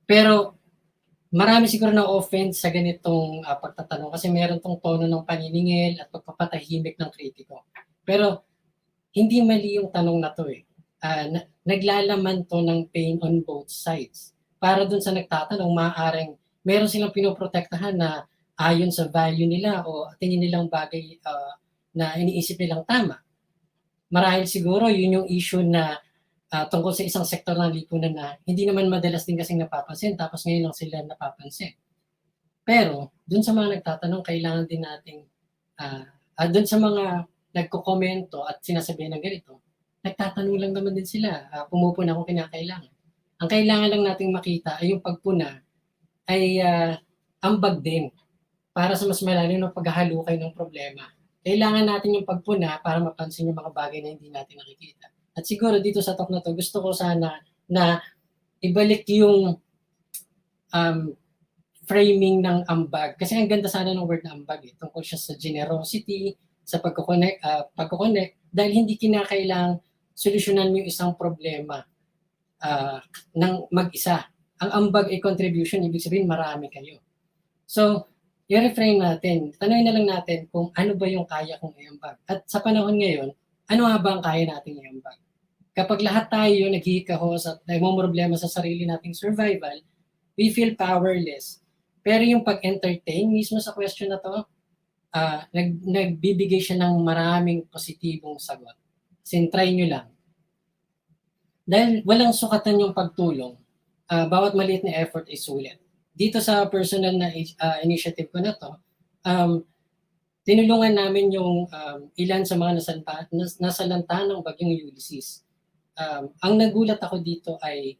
Pero marami siguro na offense sa ganitong pagtatanong kasi meron tong tono ng paniningil at pagpapatahimik ng kritiko. Pero hindi mali yung tanong na to eh. Naglalaman to ng pain on both sides. Para dun sa nagtatanong, maaaring meron silang pinoprotektahan na ayon sa value nila o tingin nilang bagay na iniisip nilang tama. Marahil siguro yun yung issue na tungkol sa isang sektor ng lipunan na hindi naman madalas din kasing napapansin tapos ngayon lang sila napapansin. Pero dun sa mga nagtatanong, kailangan din nating dun sa mga nagko-komento at sinasabihan ng ganito, nagtatanong lang naman din sila, pumupuna kung kinakailangan. Ang kailangan lang nating makita ay yung pagpuna ay ambag din para sa mas malalim na paghahalukay ng problema. Kailangan natin yung pagpuna para mapansin yung mga bagay na hindi natin nakikita. At siguro dito sa talk na to, gusto ko sana na ibalik yung framing ng ambag. Kasi ang ganda sana ng word na ambag eh. Tungkol siya sa generosity, sa pagkoconnect, dahil hindi kinakailang solusyonan mo yung isang problema ng mag-isa. Ang ambag ay contribution, ibig sabihin marami kayo. So, i-reframe natin, tanongin na lang natin kung ano ba yung kaya kong iambag. At sa panahon ngayon, ano nga ba ang kaya nating iambag? Kapag lahat tayo naghihikahos at nagmumroblema sa sarili nating survival, we feel powerless. Pero yung pag-entertain mismo sa question na to, nagbibigay siya ng maraming positibong sagot. Try nyo lang. Dahil walang sukatan yung pagtulong, bawat maliit na effort ay sulit. Dito sa personal na initiative ko na to, tinulungan namin yung ilan sa mga nasalanta ng bagyong Ulysses. Ang nagulat ako dito ay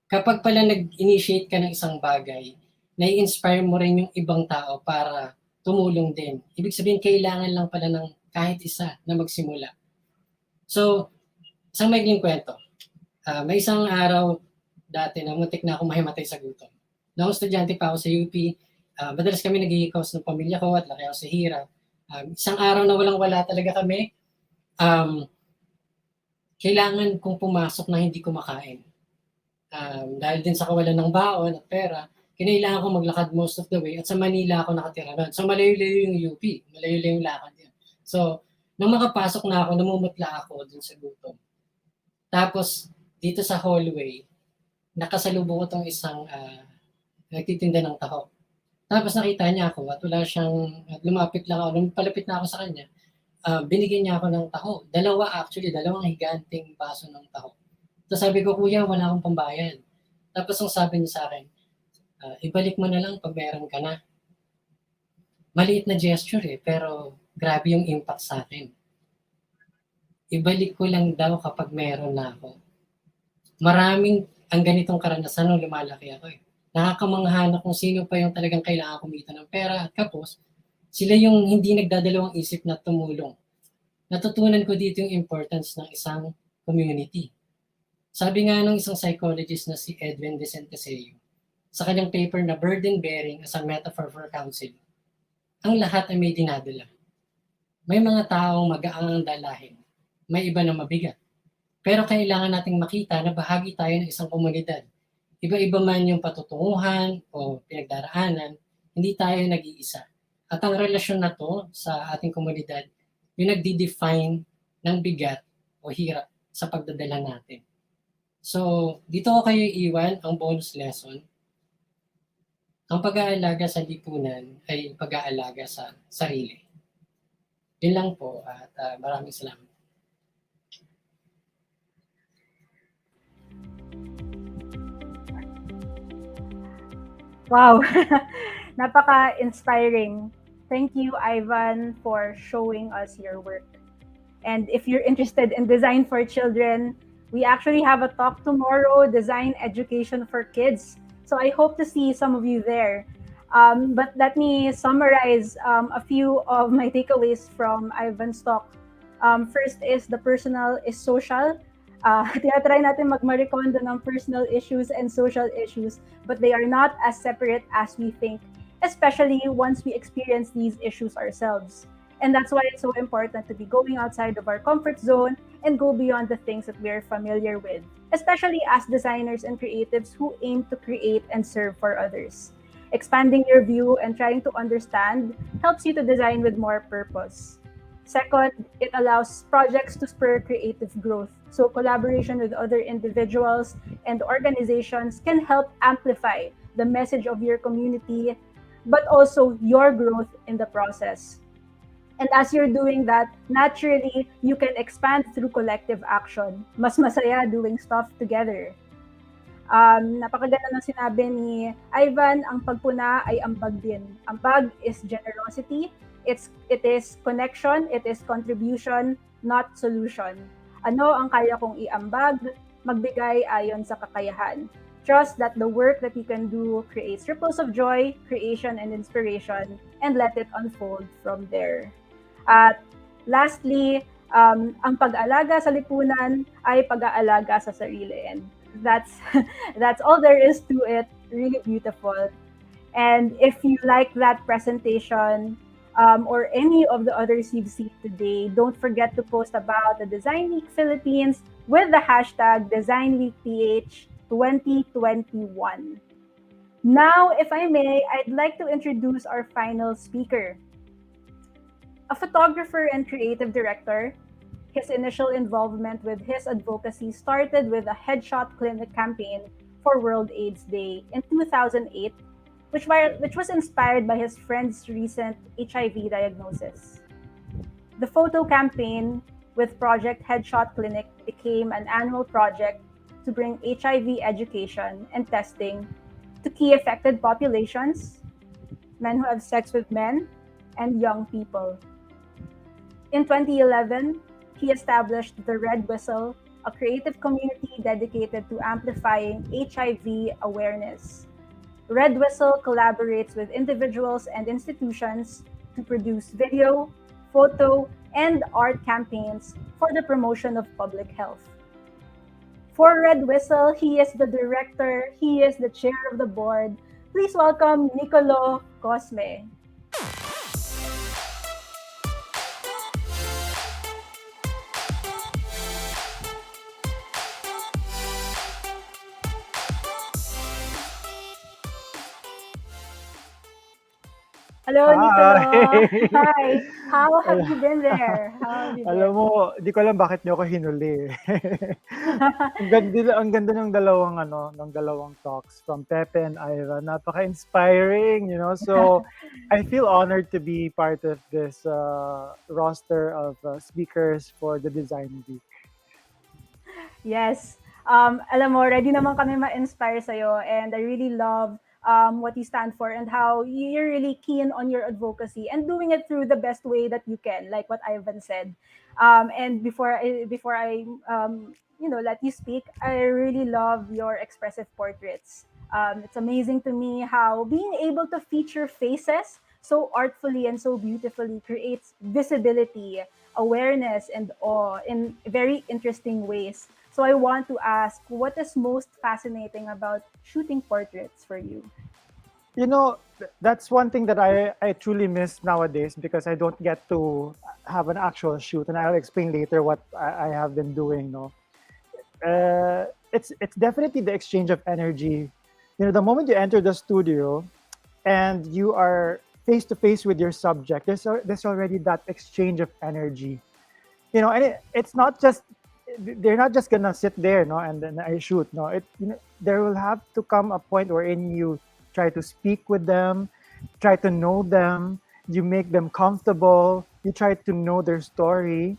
kapag pala nag-initiate ka ng isang bagay, nai-inspire mo rin yung ibang tao para tumulong din. Ibig sabihin, kailangan lang pala ng kahit isa na magsimula. So, isang maigling kwento. May isang araw dati na muntik na ako mahimatay sa gutom. Noong estudyante pa ako sa UP, madalas kami nag-i-house ng pamilya ko at laki ako sa hirap. Isang araw na walang-wala talaga kami, kailangan kong pumasok na hindi kumakain. Dahil din sa kawalan ng baon at pera, kinailangan ko maglakad most of the way at sa Manila ako nakatira noon. So malayo-layo yung UP, malayo-layo yung lakad yun. So, nung makapasok na ako, namumutla ako dun sa gutom. Tapos, dito sa hallway, nakasalubong ko tong isang nagtitinda ng taho. Tapos nakita niya ako at wala siyang, at lumapit lang ako, nung palapit na ako sa kanya, binigyan niya ako ng taho. Dalawang higanting baso ng taho. So sabi ko, kuya, wala akong pambayad. Tapos ang sabi niya sa akin, ibalik mo na lang pag meron ka na. Maliit na gesture pero grabe yung impact sa akin. Ibalik ko lang daw kapag meron na ako. Maraming ang ganitong karanasan nung lumalaki ako Nakakamangha na kung sino pa yung talagang kailangan kumita ng pera at kapos, sila yung hindi nagdadalawang isip na tumulong. Natutunan ko dito yung importance ng isang community. Sabi nga ng isang psychologist na si Edwin De Santoseo, sa kanyang paper na Burden Bearing as a Metaphor for Counseling, ang lahat ay may dinadala. May mga taong magaang dalahin, may iba na mabigat. Pero kailangan nating makita na bahagi tayo ng isang komunidad. Iba-iba man yung patutunguhan o pinagdaraanan, hindi tayo nag-iisa. At ang relasyon na to sa ating komunidad, yung nagdi-define ng bigat o hirap sa pagdadala natin. So, dito ko kayo iwan ang bonus lesson. Ang pag-aalaga sa lipunan ay pag-aalaga sa sarili. Yun lang po at maraming salamat. Wow, napaka-inspiring. Thank you, Ivan, for showing us your work. And if you're interested in design for children, we actually have a talk tomorrow, Design Education for Kids. So I hope to see some of you there. But let me summarize a few of my takeaways from Ivan's talk. First is the personal is social. Tinatry natin magmarikondo ng personal issues and social issues, but they are not as separate as we think, especially once we experience these issues ourselves. And that's why it's so important to be going outside of our comfort zone and go beyond the things that we're familiar with, especially as designers and creatives who aim to create and serve for others. Expanding your view and trying to understand helps you to design with more purpose. Second, it allows projects to spur creative growth. So collaboration with other individuals and organizations can help amplify the message of your community, but also your growth in the process. And as you're doing that, naturally, you can expand through collective action. Mas masaya doing stuff together. Napakaganda ng sinabi ni Ivan, ang pagpuna ay ambag din. Ambag is generosity, it is connection, it is contribution, not solution. Ano ang kaya kong iambag? Magbigay ayon sa kakayahan. Trust that the work that you can do creates ripples of joy, creation, and inspiration, and let it unfold from there. At lastly, ang pag-aalaga sa lipunan ay pag-aalaga sa sarili. And that's all there is to it. Really beautiful. And if you like that presentation, or any of the others you've seen today, don't forget to post about the Design Week Philippines with the hashtag DesignWeekPH 2021. Now, if I may, I'd like to introduce our final speaker. A photographer and creative director, his initial involvement with his advocacy started with a headshot clinic campaign for World AIDS Day in 2008, which was inspired by his friend's recent HIV diagnosis. The photo campaign with Project Headshot Clinic became an annual project to bring HIV education and testing to key affected populations, men who have sex with men, and young people. In 2011, he established the Red Whistle, a creative community dedicated to amplifying HIV awareness. Red Whistle collaborates with individuals and institutions to produce video, photo, and art campaigns for the promotion of public health. For Red Whistle, he is the director, he is the chair of the board. Please welcome Niccolo Cosme. Hello, Hi! Niccolo. Hi. How have Ala you been there? How have you alam been? mo, di ko alam bakit niyo ako hinuli, eh. Ang ganda ng dalawang talks from Pepe and Ivan. Napaka-inspiring, you know. So, I feel honored to be part of this roster of speakers for the Design Week. Yes. Alam mo, ready naman kami ma-inspire sa'yo, and I really love what you stand for and how you're really keen on your advocacy and doing it through the best way that you can, like what Ivan said. And before I let you speak, I really love your expressive portraits. It's amazing to me how being able to feature faces so artfully and so beautifully creates visibility, awareness, and awe in very interesting ways. So I want to ask, what is most fascinating about shooting portraits for you? You know, that's one thing that I truly miss nowadays because I don't get to have an actual shoot, and I'll explain later what I have been doing. No, it's definitely the exchange of energy. You know, the moment you enter the studio and you are face to face with your subject, there's already that exchange of energy. You know, and it's not just they're not just gonna sit there, no, and then I shoot. No, there will have to come a point wherein you try to speak with them, try to know them, you make them comfortable, you try to know their story.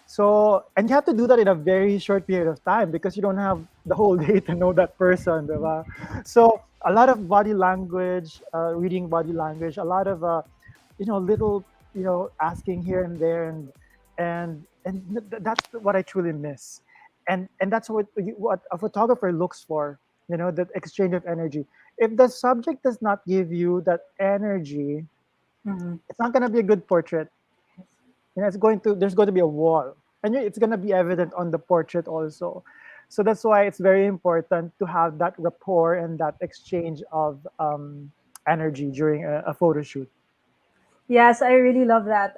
So, and you have to do that in a very short period of time because you don't have the whole day to know that person, diba? So, a lot of body language, reading body language, a lot of little, asking here and there, and that's what I truly miss, and that's what a photographer looks for. You know, that exchange of energy. If the subject does not give you that energy, Mhm. it's not going to be a good portrait. You know, there's going to be a wall, and it's going to be evident on the portrait also. So that's why it's very important to have that rapport and that exchange of energy during a photo shoot. Yes, I really love that.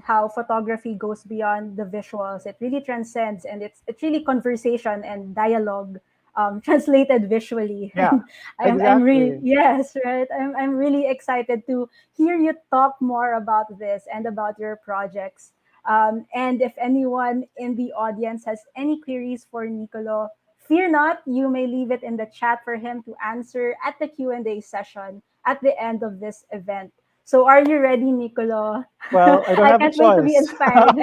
How photography goes beyond the visuals. It really transcends, and it's really conversation and dialogue translated visually. Yeah, And I'm really, exactly. yes, right. I'm really excited to hear you talk more about this and about your projects. And if anyone in the audience has any queries for Nicolo, fear not. You may leave it in the chat for him to answer at the Q&A session at the end of this event. So are you ready, Nicolo? Well, I don't I have a can't wait to be choice. inspired.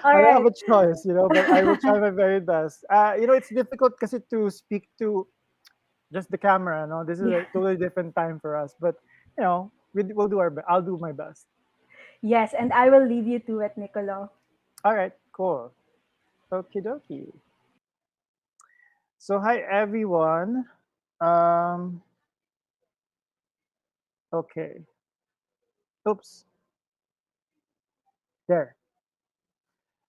All I don't have right. a choice, but I will try my very best. It's difficult because to speak to just the camera. No, this is Yeah. a totally different time for us. But we'll do our best. I'll do my best. Yes, and I will leave you to it, Nicolo. All right, cool. Okie dokie. So hi everyone. Um, okay. Oops. There.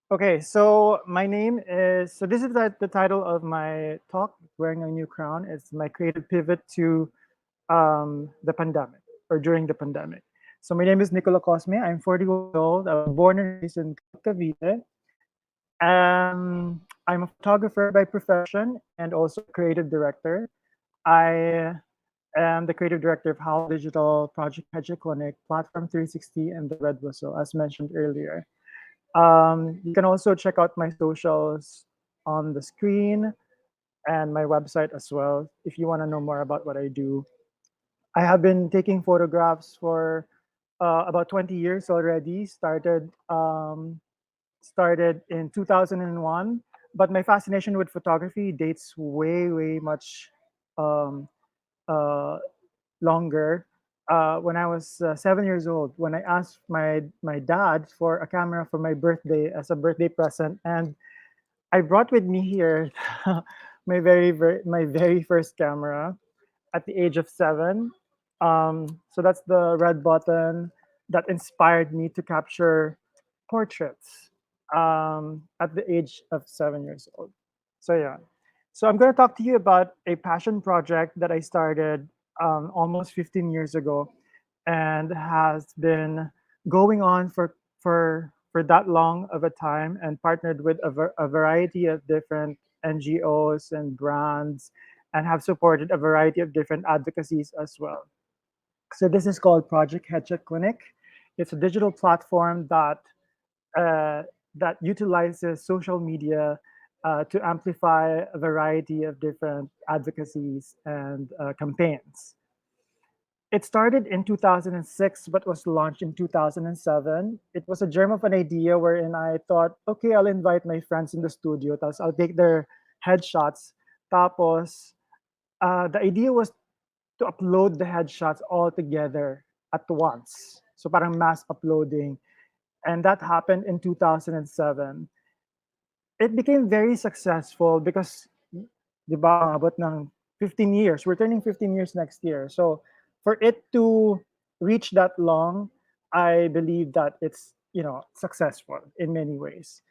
Okay, so my name is, so this is the title of my talk, Wearing a New Crown. It's my creative pivot to the pandemic or during the pandemic. So my name is Niccolo Cosme. I'm 41 years old. I was born and raised in Cavite. I'm a photographer by profession and also a creative director. I am the creative director of Howl Digital, Project Hedge Clinic, Platform 360, and the Red Whistle, as mentioned earlier. You can also check out my socials on the screen and my website as well if you want to know more about what I do. I have been taking photographs for about 20 years already. Started in 2001, but my fascination with photography dates way much um, uh, longer. When I was 7 years old, when I asked my dad for a camera for my birthday as a birthday present, and I brought with me here my very first camera at the age of 7. So that's the red button that inspired me to capture portraits at the age of 7 years old. So yeah, so I'm going to talk to you about a passion project that I started almost 15 years ago, and has been going on for that long of a time, and partnered with a variety of different NGOs and brands, and have supported a variety of different advocacies as well. So this is called Project Headshot Clinic. It's a digital platform uh, that utilizes social media to amplify a variety of different advocacies and campaigns. It started in 2006, but was launched in 2007. It was a germ of an idea wherein I thought, okay, I'll invite my friends in the studio, tapos I'll take their headshots. Tapos, the idea was to upload the headshots all together at once. So parang mass uploading. And that happened in 2007. It became very successful because, di ba, umabot ng 15 years. We're turning 15 years next year. So for it to reach that long, I believe that it's, successful in many ways.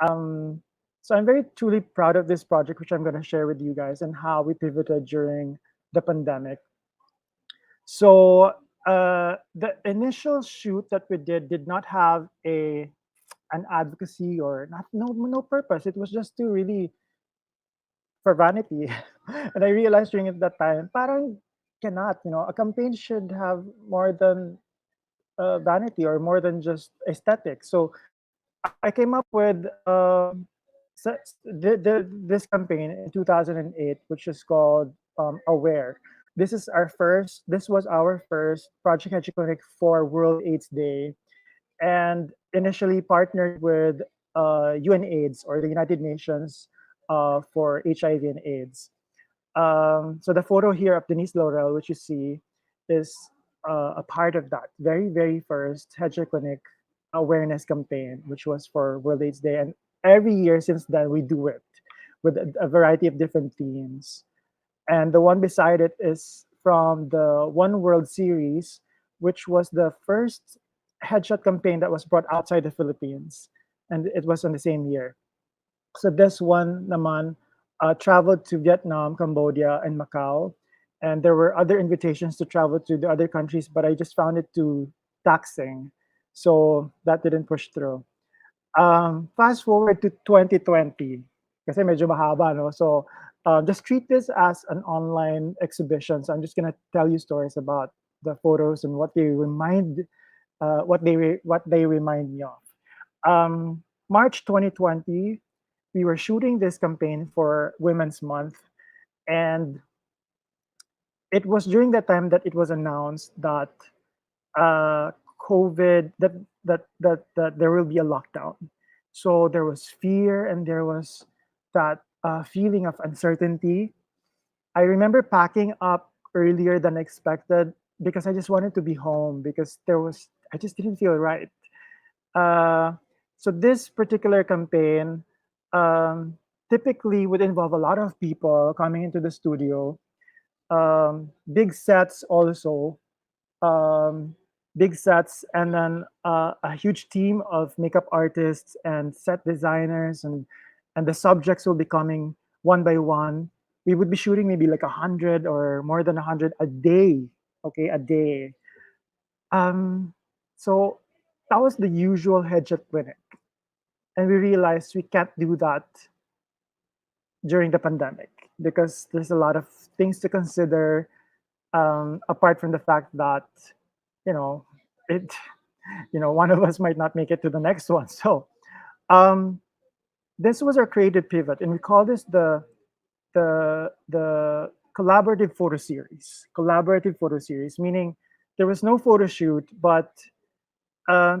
Um, so I'm very truly proud of this project, which I'm going to share with you guys, and how we pivoted during the pandemic. So the initial shoot that we did not have a an advocacy, or not, no purpose. It was just to really for vanity. And I realized during that time, parang cannot, a campaign should have more than vanity, or more than just aesthetics. So I came up with this campaign in 2008, which is called Aware. This was our first Project Hedge Clinic for World AIDS Day, and initially partnered with UNAIDS, or the United Nations for HIV and AIDS. So the photo here of Denise Laurel, which you see, is a part of that very first Hedge Clinic awareness campaign, which was for World AIDS Day. And every year since then, we do it with a variety of different themes. And the one beside it is from the One World series, which was the first headshot campaign that was brought outside the Philippines. And it was on the same year. So this one naman traveled to Vietnam, Cambodia, and Macau. And there were other invitations to travel to the other countries, but I just found it too taxing. So that didn't push through. Fast forward to 2020, kasi medyo mahaba, no? So just treat this as an online exhibition. So I'm just gonna tell you stories about the photos and what they remind me of. March 2020, we were shooting this campaign for Women's Month, and it was during that time that it was announced that uh, COVID that there will be a lockdown. So there was fear, and there was that feeling of uncertainty. I remember packing up earlier than expected because I just wanted to be home, because I just didn't feel right. Uh, so this particular campaign um, typically would involve a lot of people coming into the studio, big sets also, um, big sets, and then a huge team of makeup artists and set designers, and the subjects will be coming one by one. We would be shooting maybe like 100 or more than 100 a day. Okay, a day. Um, so that was the usual headshot clinic, and we realized we can't do that during the pandemic because there's a lot of things to consider, apart from the fact that you know it one of us might not make it to the next one. So um, this was our creative pivot, and we call this the collaborative photo series. Collaborative photo series, meaning there was no photo shoot, but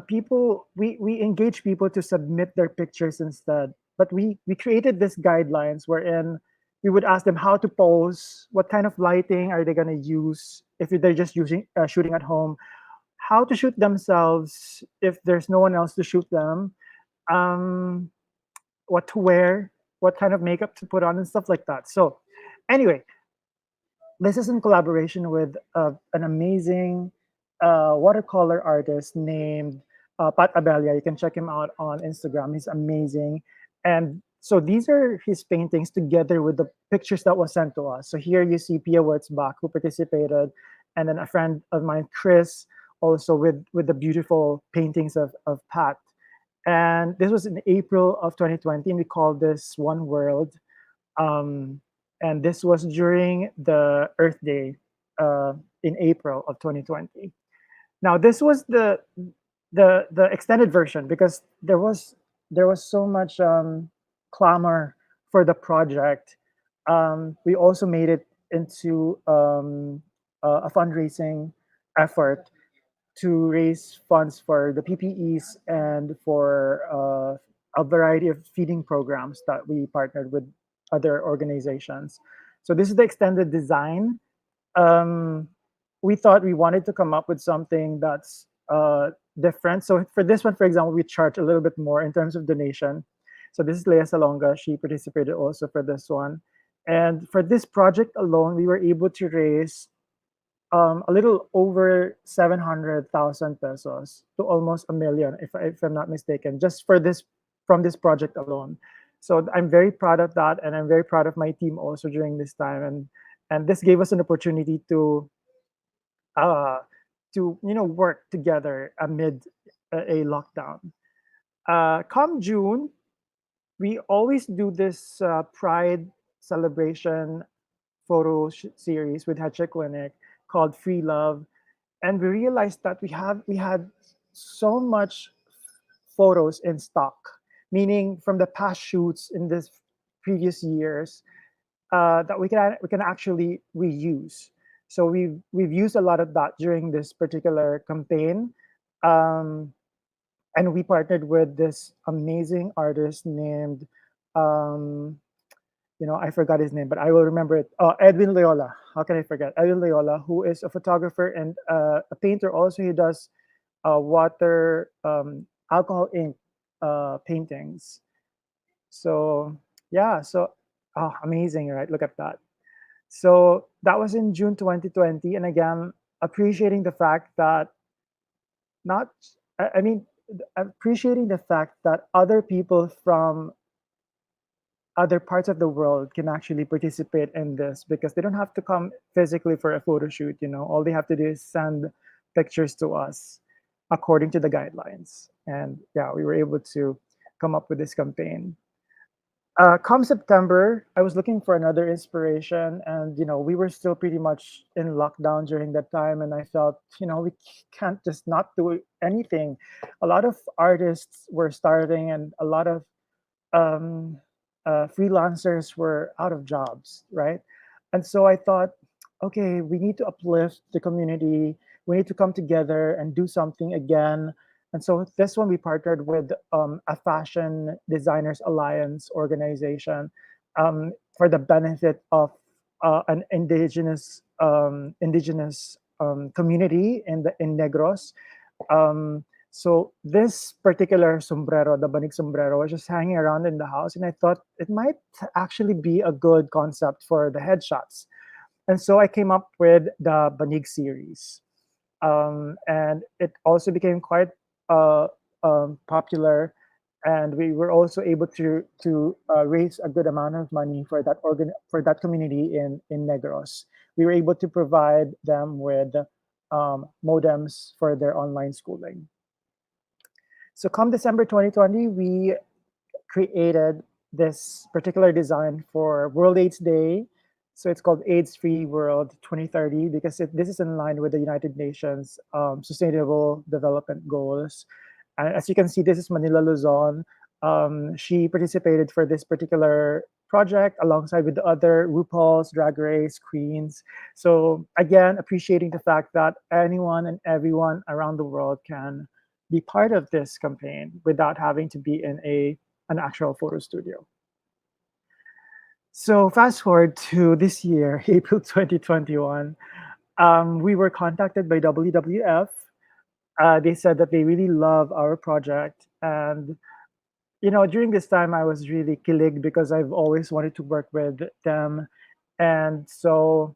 people we engage people to submit their pictures instead. But we created this guidelines wherein we would ask them how to pose, what kind of lighting are they going to use if they're just using shooting at home, how to shoot themselves if there's no one else to shoot them, um, what to wear, what kind of makeup to put on, and stuff like that. So, anyway, this is in collaboration with an amazing watercolor artist named Pat Abella. You can check him out on Instagram. He's amazing. And so these are his paintings together with the pictures that was sent to us. So here you see Pia Wurzbach, who participated, and then a friend of mine, Chris, also with the beautiful paintings of Pat. And this was in April of 2020, and we called this One World. Um, and this was during the Earth Day in April of 2020. Now, this was the extended version because there was so much clamor for the project. We also made it into a fundraising effort to raise funds for the PPEs and for a variety of feeding programs that we partnered with other organizations. So this is the extended design. Um, we thought we wanted to come up with something that's different. So for this one, for example, we charge a little bit more in terms of donation. So this is Leia Salonga. She participated also for this one. And for this project alone, we were able to raise a little over 700,000 pesos to almost a million, if I'm not mistaken, just for this from this project alone. So I'm very proud of that, and I'm very proud of my team also during this time, and this gave us an opportunity uh, to work together amid a lockdown. Come June, we always do this Pride celebration series with Hatchet Clinic called Free Love, and we realized that we had so much photos in stock, meaning from the past shoots in this previous years that we can actually reuse. So we've used a lot of that during this particular campaign, um, and we partnered with this amazing artist named um, I forgot his name, but I will remember it. Oh, Edwin Loyola. How can I forget? Edwin Loyola, who is a photographer and a painter. Also, he does water alcohol ink paintings. So yeah, so amazing, right? Look at that. So that was in June 2020, and again, appreciating the fact that not, I mean, appreciating the fact that other people from other parts of the world can actually participate in this because they don't have to come physically for a photo shoot. All they have to do is send pictures to us according to the guidelines. And yeah, we were able to come up with this campaign. Come September, I was looking for another inspiration, and we were still pretty much in lockdown during that time, and I felt we can't just not do anything. A lot of artists were starting, and a lot of um, freelancers were out of jobs, right? And so I thought, okay, we need to uplift the community. We need to come together and do something again. And so this one we partnered with a Fashion Designers Alliance organization for the benefit of an indigenous community in Negros. So this particular sombrero, the banig sombrero, was just hanging around in the house, and I thought it might actually be a good concept for the headshots. And so I came up with the banig series, and it also became quite uh, popular. And we were also able to raise a good amount of money for that community in Negros. We were able to provide them with modems for their online schooling. So come December 2020, we created this particular design for World AIDS Day. So it's called AIDS Free World 2030 because this is in line with the United Nations Sustainable Development Goals. And as you can see, this is Manila Luzon. She participated for this particular project alongside with the other RuPaul's Drag Race queens. So again, appreciating the fact that anyone and everyone around the world can be part of this campaign without having to be in an actual photo studio. So fast forward to this year, April 2021, we were contacted by WWF. They said that they really love our project, and during this time, I was really kilig because I've always wanted to work with them. And so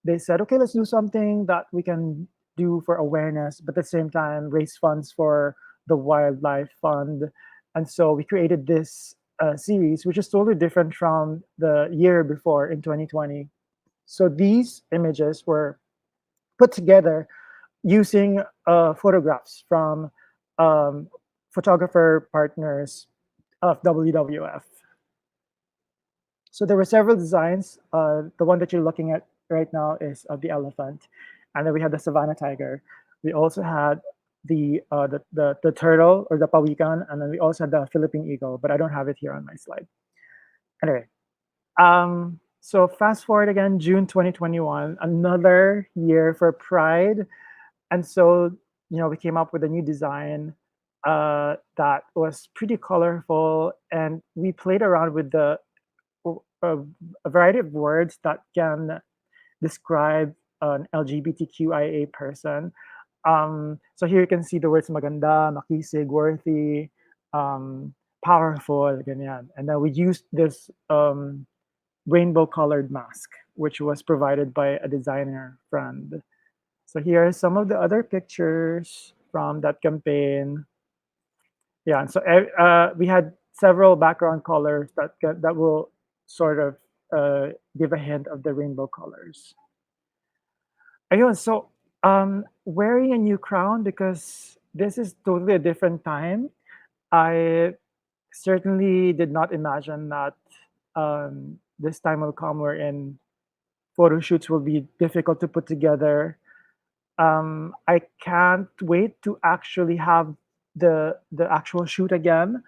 they said, okay, let's do something that we can do for awareness, but at the same time, raise funds for the Wildlife Fund. And so we created this series, which is totally different from the year before in 2020. So these images were put together using photographs from um, photographer partners of WWF. So there were several designs. The one that you're looking at right now is of the elephant, and then we had the Savannah tiger. We also had the turtle or the pawikan, and then we also had the Philippine eagle, but I don't have it here on my slide. Anyway, so fast forward again, June 2021, another year for Pride, and so we came up with a new design that was pretty colorful, and we played around with a, a variety of words that can describe an LGBTQIA person. So here you can see the words maganda, makisig, worthy, powerful, ganyan. And then we used this rainbow colored mask, which was provided by a designer friend. So here are some of the other pictures from that campaign. Yeah, and so we had several background colors that will sort of give a hint of the rainbow colors. Ayun, so wearing a new crown because this is totally a different time. I certainly did not imagine that this time will come wherein photo shoots will be difficult to put together. I can't wait to actually have the actual shoot again,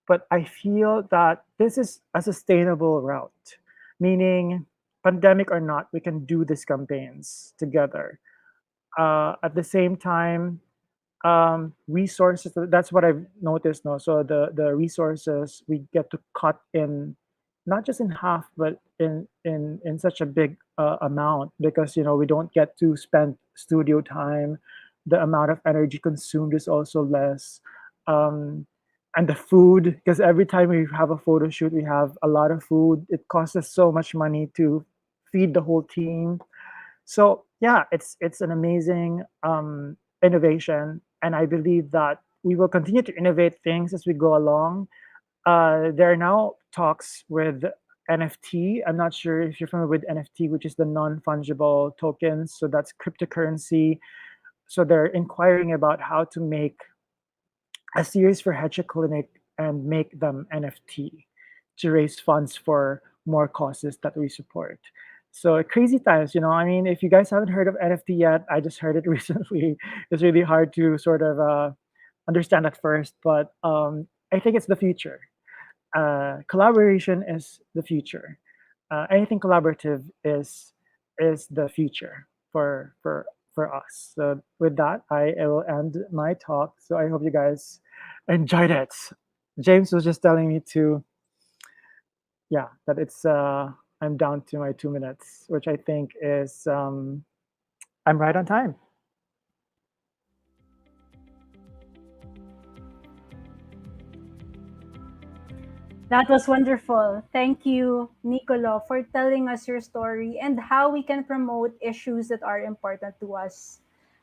but I feel that this is a sustainable route, meaning pandemic or not, we can do these campaigns together. At the same time, resources, that's what I've noticed now. So the resources we get to cut in, not just in half, but in such a big amount, because we don't get to spend studio time. The amount of energy consumed is also less. um, and the food, because every time we have a photo shoot we have a lot of food. It costs us so much money to feed the whole team. So yeah, it's an amazing innovation, and I believe that we will continue to innovate things as we go along. There are now talks with NFT. I'm not sure if you're familiar with NFT, which is the non-fungible tokens. So that's cryptocurrency. So they're inquiring about how to make a series for Hedge Clinic and make them NFT to raise funds for more causes that we support. So crazy times, I mean, if you guys haven't heard of NFT yet, I just heard it recently. It's really hard to sort of understand at first, but I think it's the future. Collaboration is the future. Anything collaborative is the future for us. So with that, I will end my talk. So I hope you guys enjoyed it. James was just telling me to, yeah, that it's I'm down to my 2 minutes, which I think is I'm right on time. That was wonderful. Thank you, Niccolo, for telling us your story and how we can promote issues that are important to us.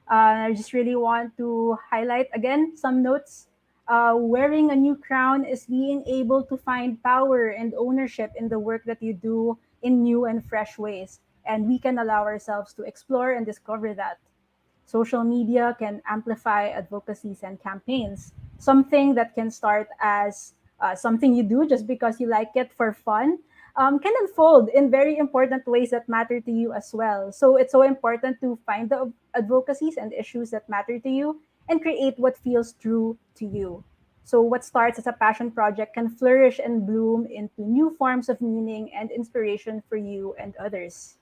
I just really want to highlight again some notes. Wearing a new crown is being able to find power and ownership in the work that you do in new and fresh ways. And we can allow ourselves to explore and discover that. Social media can amplify advocacies and campaigns. Something that can start as something you do just because you like it for fun can unfold in very important ways that matter to you as well. So it's so important to find the advocacies and issues that matter to you and create what feels true to you. So, what starts as a passion project can flourish and bloom into new forms of meaning and inspiration for you and others.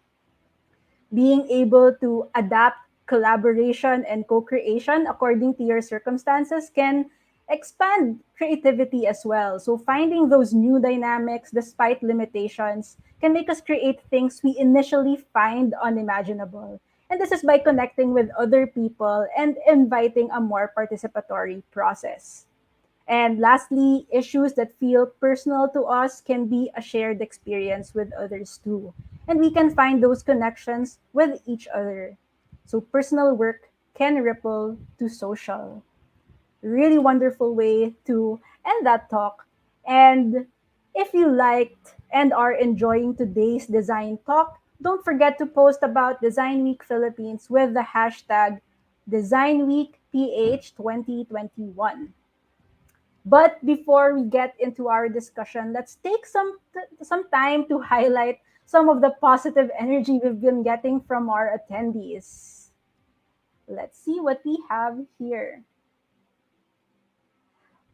Being able to adapt collaboration and co-creation according to your circumstances can expand creativity as well. So finding those new dynamics despite limitations can make us create things we initially find unimaginable. And this is by connecting with other people and inviting a more participatory process. And lastly, issues that feel personal to us can be a shared experience with others too. And we can find those connections with each other. So personal work can ripple to social. Really wonderful way to end that talk. And if you liked and are enjoying today's design talk, don't forget to post about Design Week Philippines with the hashtag Design Week PH 2021. But before we get into our discussion, let's take some time to highlight some of the positive energy we've been getting from our attendees. Let's see what we have here.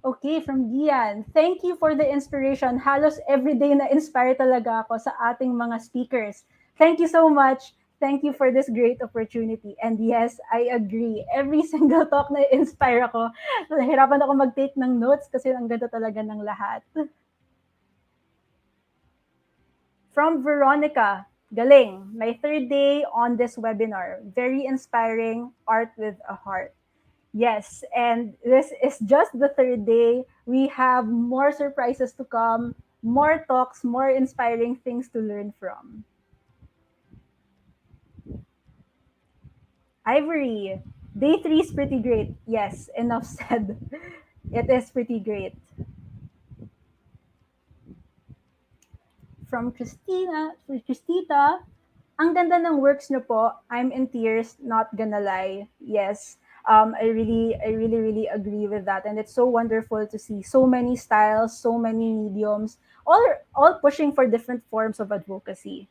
Okay, from Gian. Thank you for the inspiration. Halos everyday na inspire talaga ako sa ating mga speakers. Thank you so much. Thank you for this great opportunity. And yes, I agree. Every single talk na inspire ako. Nahirapan ako mag-take ng notes kasi ang ganda talaga ng lahat. From Veronica. Galing. My third day on this webinar. Very inspiring. Art with a heart. Yes, and this is just the third day. We have more surprises to come, more talks, more inspiring things to learn from. Ivory, day three is pretty great. Yes, enough said. It is pretty great. From Christita, ang ganda ng works nyo po. I'm in tears, not gonna lie. Yes, really agree with that. And it's so wonderful to see so many styles, so many mediums, all pushing for different forms of advocacy.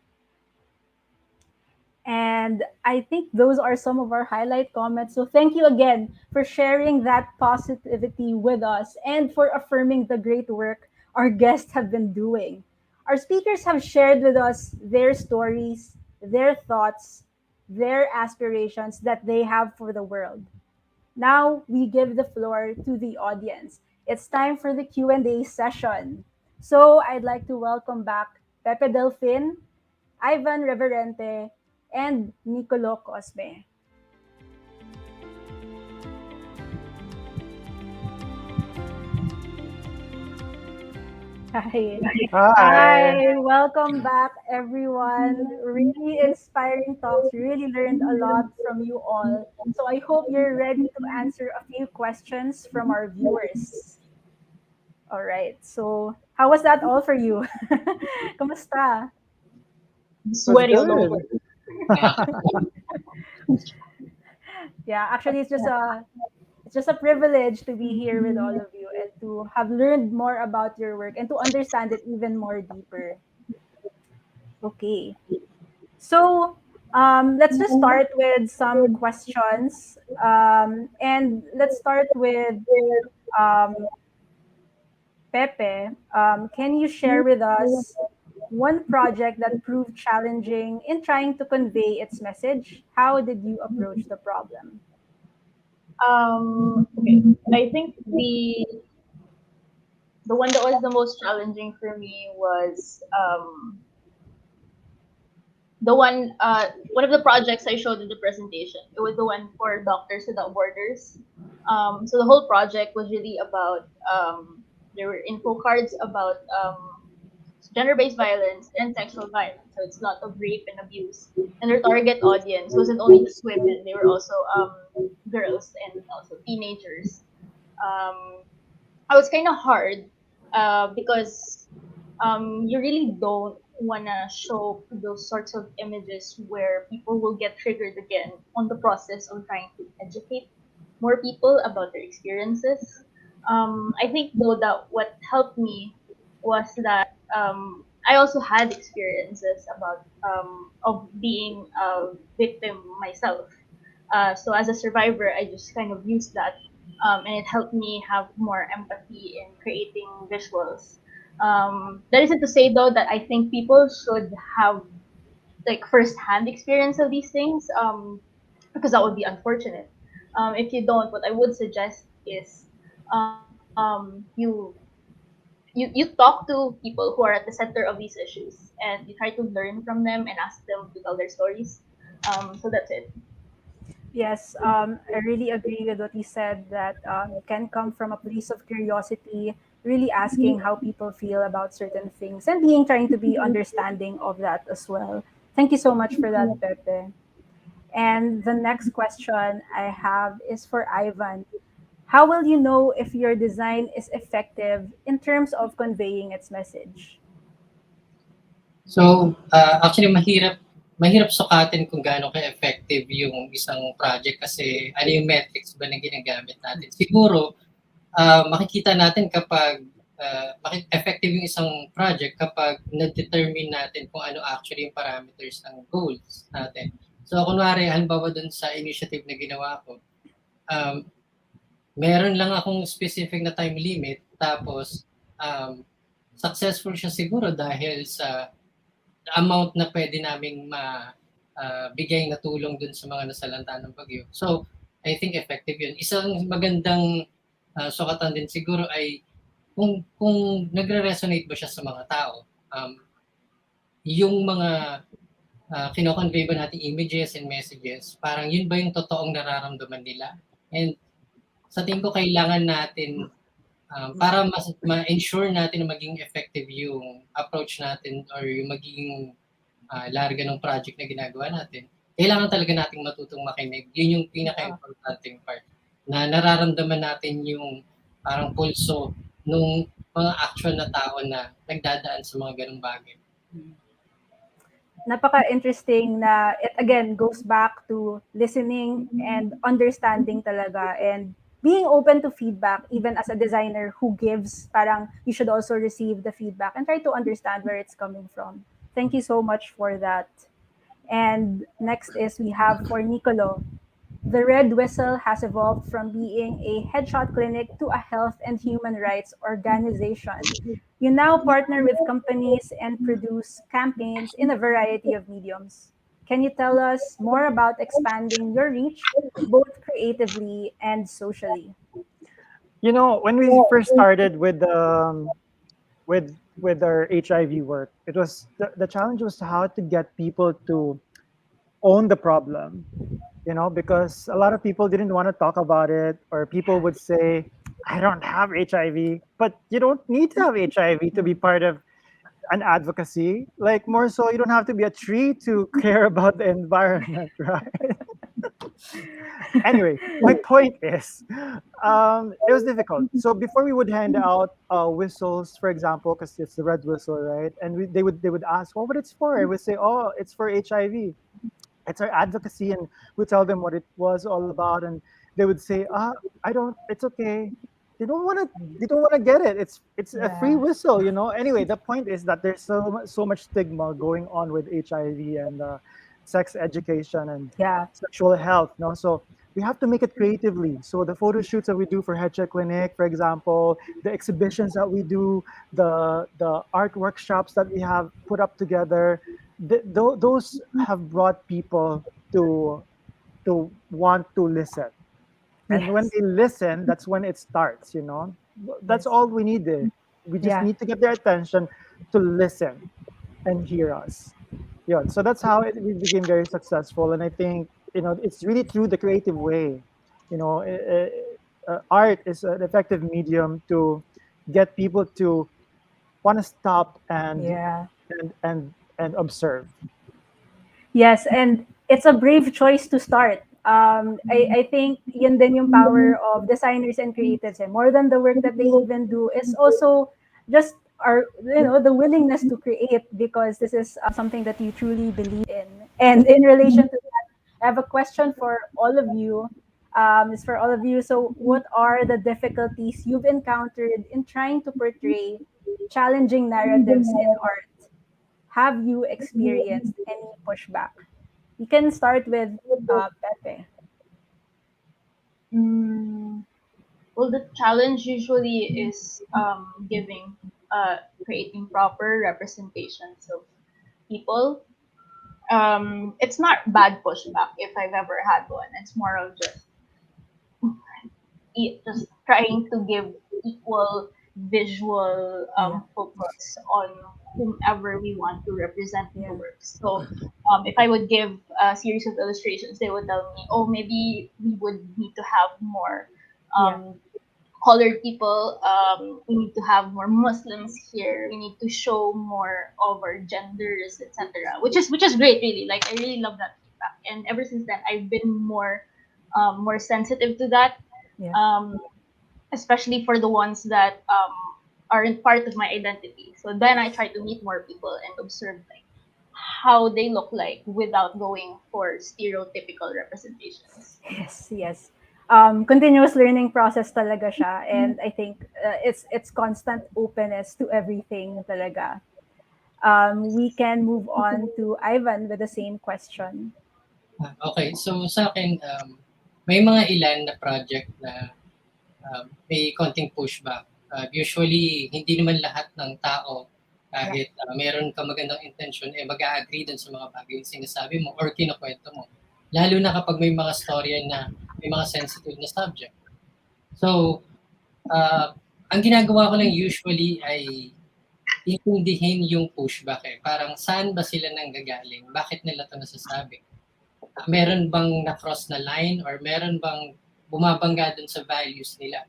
And I think those are some of our highlight comments. So thank you again for sharing that positivity with us and for affirming the great work our guests have been doing. Our speakers have shared with us their stories, their thoughts, their aspirations that they have for the world. Now we give the floor to the audience. It's time for the Q&A session. So I'd like to welcome back Pepe Delfin, Ivan Reverente, and Niccolo Cosme. Hi. Hi. Hi, welcome back everyone. Really inspiring talks. Really learned a lot from you all. So I hope you're ready to answer a few questions from our viewers. All right. So how was that all for you? Kamusta? Was Sweaty all over. good. Yeah, actually it's just a privilege to be here with all of you and to have learned more about your work and to understand it even more deeper. Okay. So let's just start with some questions. And let's start with um, Pepe. Can you share with us one project that proved challenging in trying to convey its message? How did you approach the problem? Okay. I think the one that was the most challenging for me was the one of the projects I showed in the presentation. It was the one for Doctors Without Borders. So the whole project was really about there were info cards about gender-based violence and sexual violence. So it's a lot of rape and abuse. And their target audience wasn't only just women; they were also girls and also teenagers. Um, I was kind of hard because you really don't want to show those sorts of images where people will get triggered again on the process of trying to educate more people about their experiences. I think though that what helped me was that I also had experiences about of being a victim myself. So as a survivor, I just kind of used that and it helped me have more empathy in creating visuals. That isn't to say though that I think people should have like first-hand experience of these things, because that would be unfortunate. If you don't, what I would suggest is you talk to people who are at the center of these issues, and you try to learn from them and ask them to tell their stories. So that's it. Yes, I really agree with what you said that it can come from a place of curiosity, really asking how people feel about certain things and being trying to be understanding of that as well. Thank you so much for that, Pepe. And the next question I have is for Ivan. How will you know if your design is effective in terms of conveying its message? So, actually mahirap sukatin kung gaano ka-effective yung isang project kasi ano yung metrics ba na ginagamit natin. Siguro, makikita natin kapag effective yung isang project kapag na-determine natin kung ano actually yung parameters ng goals natin. So, kunwari, halimbawa dun sa initiative na ginawa ko, um, meron lang akong specific na time limit tapos successful siya siguro dahil sa amount na pwede naming bigay na tulong dun sa mga nasalanta ng bagyo. So, I think effective yun. Isang magandang sukatan din siguro ay kung nagre-resonate ba siya sa mga tao. Yung mga kino-convey ba nating images and messages, parang yun ba yung totoong nararamdaman nila? And sa tingin ko kailangan natin para ma-ensure natin na maging effective yung approach natin or yung magiging larga ng project na ginagawa natin, kailangan talaga nating matutong makinig. Yun yung pinaka-importanting part. Na nararamdaman natin yung parang pulso nung mga actual na tao na nagdadaan sa mga ganung bagay. Napaka-interesting na it again goes back to listening and understanding talaga and being open to feedback even as a designer who gives, parang you should also receive the feedback and try to understand where it's coming from. Thank you so much for that. And next is we have for Nicolo. The Red Whistle has evolved from being a headshot clinic to a health and human rights organization. You now partner with companies and produce campaigns in a variety of mediums. Can you tell us more about expanding your reach, both creatively and socially? You know, when we first started with our HIV work, it was the challenge was how to get people to own the problem, you know, because a lot of people didn't want to talk about it, or people would say, I don't have HIV, but you don't need to have HIV to be part of an advocacy. Like, more so, you don't have to be a tree to care about the environment, right? Anyway, my point is, it was difficult. So before we would hand out whistles, for example, because it's the red whistle, right? And they would ask, "Oh, what it's for?" I would say, "Oh, it's for HIV. It's our advocacy," and we tell them what it was all about, and they would say, I don't. It's okay. They don't want to get it. It's a free Yeah. whistle, you know. Anyway, the point is that there's so much stigma going on with HIV and sex education and Yeah. sexual health, no? So we have to make it creatively. So the photo shoots that we do for Headshot Clinic, for example, the exhibitions that we do, the art workshops that we have put up together, those have brought people to want to listen. And when Yes. they listen, that's when it starts, you know. That's Yes. all we needed. We just Yeah. need to get their attention to listen and hear us. Yeah, so that's how we became very successful. And I think, you know, it's really through the creative way. You know, art is an effective medium to get people to want to stop Yeah. and observe. Yes, and it's a brave choice to start. I think yun din yung power of designers and creatives. Eh. More than the work that they even do, is also just the willingness to create because this is something that you truly believe in. And in relation to that, I have a question for all of you. It's for all of you. So, what are the difficulties you've encountered in trying to portray challenging narratives in art? Have you experienced any pushback? You can start with Pepe. Mm, Well, the challenge usually is giving, creating proper representations of people. It's not bad pushback if I've ever had one. It's more of just trying to give equal visual Yeah. focus on whomever we want to represent in the Yeah. work. So, if I would give a series of illustrations, they would tell me, oh, maybe we would need to have more Yeah. um, colored people. We need to have more Muslims here. We need to show more of our genders, etc. Which is great, really. Like I really love that feedback, and ever since then, I've been more sensitive to that, Yeah. um, especially for the ones that aren't part of my identity. So then I try to meet more people and observe like how they look like without going for stereotypical representations. Yes, yes. Continuous learning process talaga siya, and I think it's constant openness to everything talaga. We can move on to Ivan with the same question. Okay, so sa akin, may mga ilan na project na may konting pushback. Usually, hindi naman lahat ng tao, Yeah. kahit meron ka magandang intention, mag-a-agree dun sa mga bagay yung sinasabi mo or kinukwento mo. Lalo na kapag may mga storya na may mga sensitive na subject. So, ang ginagawa ko lang usually ay intindihin yung pushback eh. Parang saan ba sila nanggagaling? Bakit nila ito nasasabi? Meron bang na-cross na line or meron bang bumabangga dun sa values nila?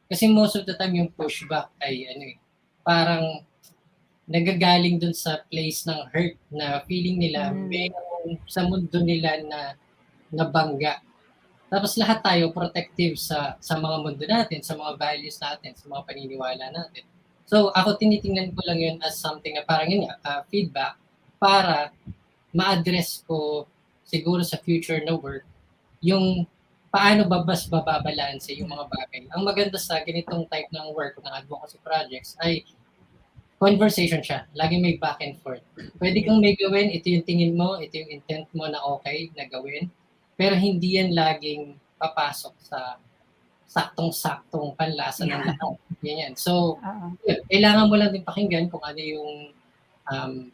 Kasi most of the time yung pushback ay parang nagagaling dun sa place ng hurt na feeling nila meron sa mundo nila na nabangga. Tapos lahat tayo protective sa mga mundo natin, sa mga values natin, sa mga paniniwala natin. So ako tinitingnan ko lang yun as something na parang yun nga, feedback para ma-address ko siguro sa future na work yung paano ba mas mababalanse yung mga bagay. Ang maganda sa ganitong type ng work ng advocacy projects ay conversation siya. Laging may back and forth. Pwede kang may gawin, ito yung tingin mo, ito yung intent mo na okay na gawin. Pero hindi yan laging papasok sa saktong-saktong panlasa ng lahat. Ganyan. So, yun, kailangan mo lang din pakinggan kung ano yung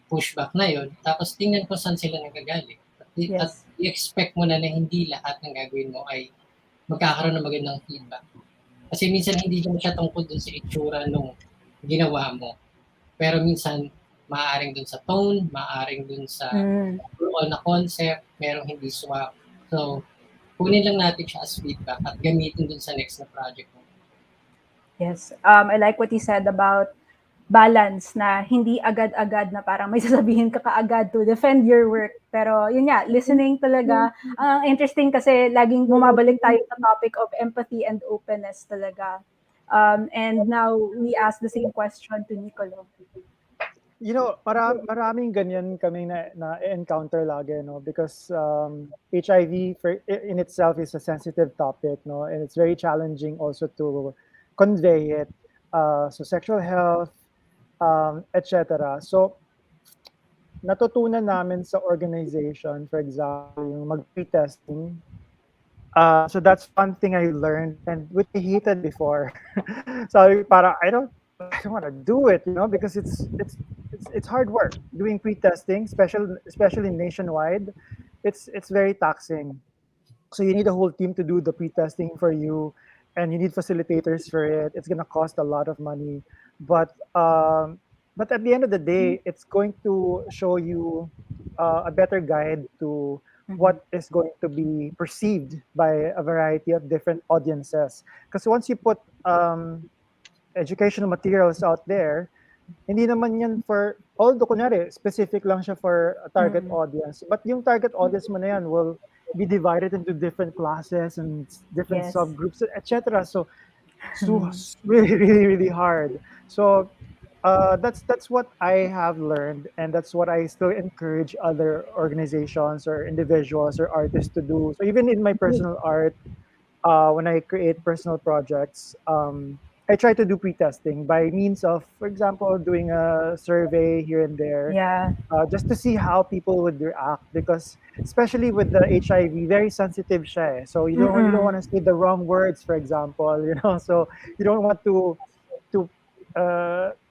pushback na yun. Tapos tingnan kung saan sila nagagaling. At Yes. i-expect mo na hindi lahat ng gagawin mo ay magkakaroon ng magandang feedback. Kasi minsan hindi naman siya tungkol dun sa itsura nung ginawa mo. Pero minsan, maaaring dun sa tone, maaaring dun sa overall na concept, merong hindi swak. So, kunin lang natin siya as feedback at gamitin dun sa next na project mo. Yes. I like what you said about balance na hindi agad-agad na parang may sasabihin ka kaagad to defend your work. Pero yun nga, listening talaga. Ang interesting kasi laging bumabalik tayo sa topic of empathy and openness talaga. And now we ask the same question to Niccolo. Maraming ganyan kami na-encounter lagi, no? Because HIV in itself is a sensitive topic, no? And it's very challenging also to convey it. So sexual health, etc. So, natutunan namin sa organization, for example, yung mag-pre-testing. So that's one thing I learned, and which I hated before. So para I don't want to do it, because it's hard work doing pre-testing, especially nationwide. It's very taxing. So you need a whole team to do the pre-testing for you, and you need facilitators for it. It's gonna cost a lot of money, but at the end of the day, it's going to show you a better guide to what is going to be perceived by a variety of different audiences. Because once you put educational materials out there, hindi naman yan for, although kunyari, specific lang siya for a target audience, but yung target audience mo na yan will be divided into different classes and different subgroups, etc. So really, really, really hard. So that's what I have learned, and that's what I still encourage other organizations or individuals or artists to do. So even in my personal art, when I create personal projects, I try to do pre-testing by means of, for example, doing a survey here and there, Yeah. just to see how people would react. Because especially with the HIV, very sensitive siya. So you don't Mm-mm. want to say the wrong words, for example. So you don't want to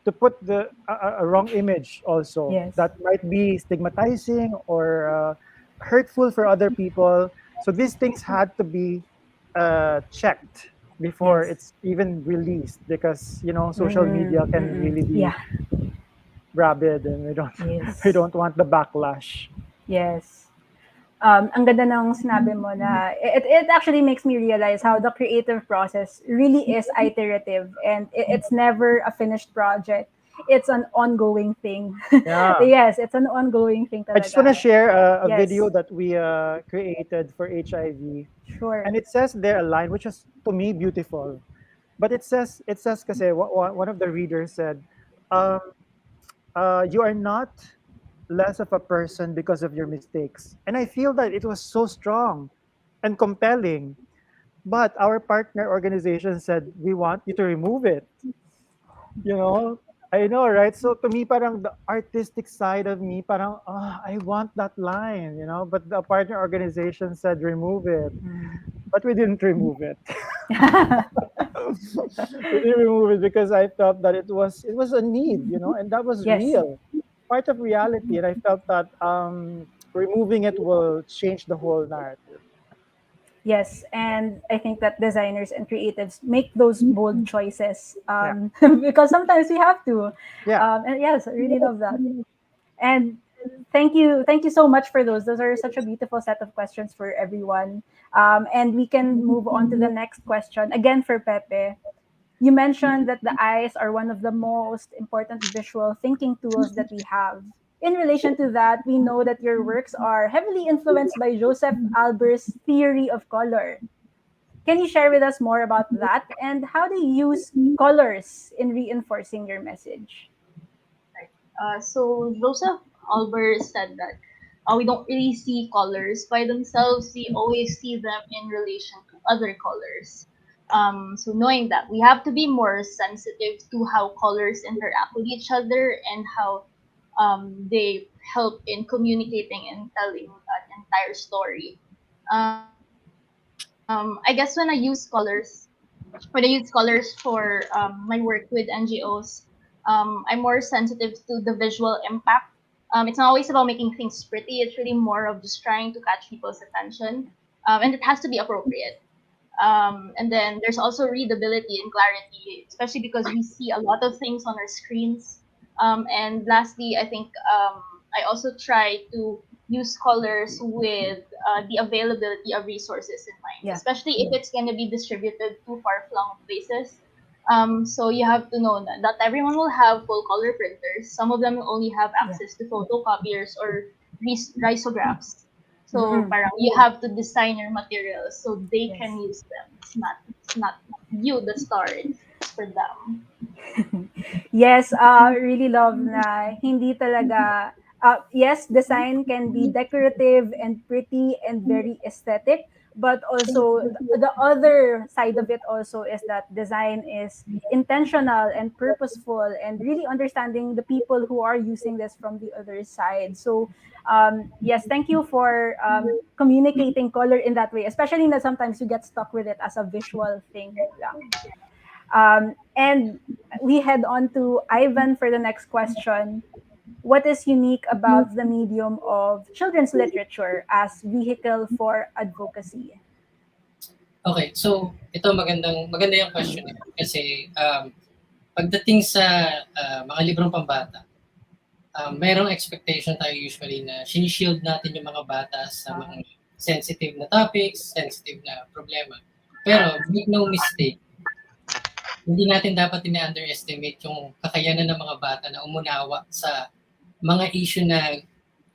to put a wrong image also Yes. that might be stigmatizing or hurtful for other people. So these things had to be checked before Yes. it's even released, because social Mm-mm. media can Mm-mm. really be Yeah. rabid, and we don't we Yes. don't want the backlash. Yes. Ang ganda ng sinabi mo na it actually makes me realize how the creative process really is iterative, and it's never a finished project. It's an ongoing thing. Yeah. Yes, it's an ongoing thing I just want to talaga. share a Yes, video that we created for HIV, sure. and it says there a line which is to me beautiful. But it says kasi one of the readers said, um, you are not less of a person because of your mistakes. And I feel that it was so strong and compelling. But our partner organization said, we want you to remove it. You know, I know, right? So to me, parang the artistic side of me, parang, I want that line, but the partner organization said, remove it. But we didn't remove it. We didn't remove it because I felt that it was a need, and that was Yes. real, part of reality, and I felt that removing it will change the whole narrative. Yes, and I think that designers and creatives make those bold choices, Yeah, because sometimes we have to. yeah. And yes, I really love that. And thank you so much for those. Those are such a beautiful set of questions for everyone. And we can move on to the next question again for Pepe. You mentioned that the eyes are one of the most important visual thinking tools that we have. In relation to that, we know that your works are heavily influenced by Joseph Albers' theory of color. Can you share with us more about that and how do you use colors in reinforcing your message? So Joseph Albers said that we don't really see colors by themselves. We always see them in relation to other colors. So knowing that, we have to be more sensitive to how colors interact with each other and how they help in communicating and telling an entire story. I guess when I use colors for my work with NGOs, I'm more sensitive to the visual impact. It's not always about making things pretty. It's really more of just trying to catch people's attention, and it has to be appropriate. And then there's also readability and clarity, especially because we see a lot of things on our screens. And lastly, I think I also try to use colors with the availability of resources in mind, Yeah. especially if it's going to be distributed to far-flung places. So you have to know that not everyone will have full color printers. Some of them will only have Yeah. access to photocopiers or risographs. So Mm-mm. parang you have to design your materials so they Yes. can use them. It's not you the star. It's for them. Yes, really love na hindi talaga, yes, design can be decorative and pretty and very aesthetic, but also the other side of it also is that design is intentional and purposeful and really understanding the people who are using this from the other side. So, yes, thank you for communicating color in that way, especially that sometimes you get stuck with it as a visual thing lang. And we head on to Ivan for the next question. What is unique about the medium of children's literature as vehicle for advocacy? Okay, so ito maganda yung question eh. Kasi pagdating sa mga librong pambata, merong expectation tayo usually na shield natin yung mga bata sa mga sensitive na topics, sensitive na problema. Pero make no mistake, hindi natin dapat ina-underestimate yung kakayanan ng mga bata na umunawa sa mga issue na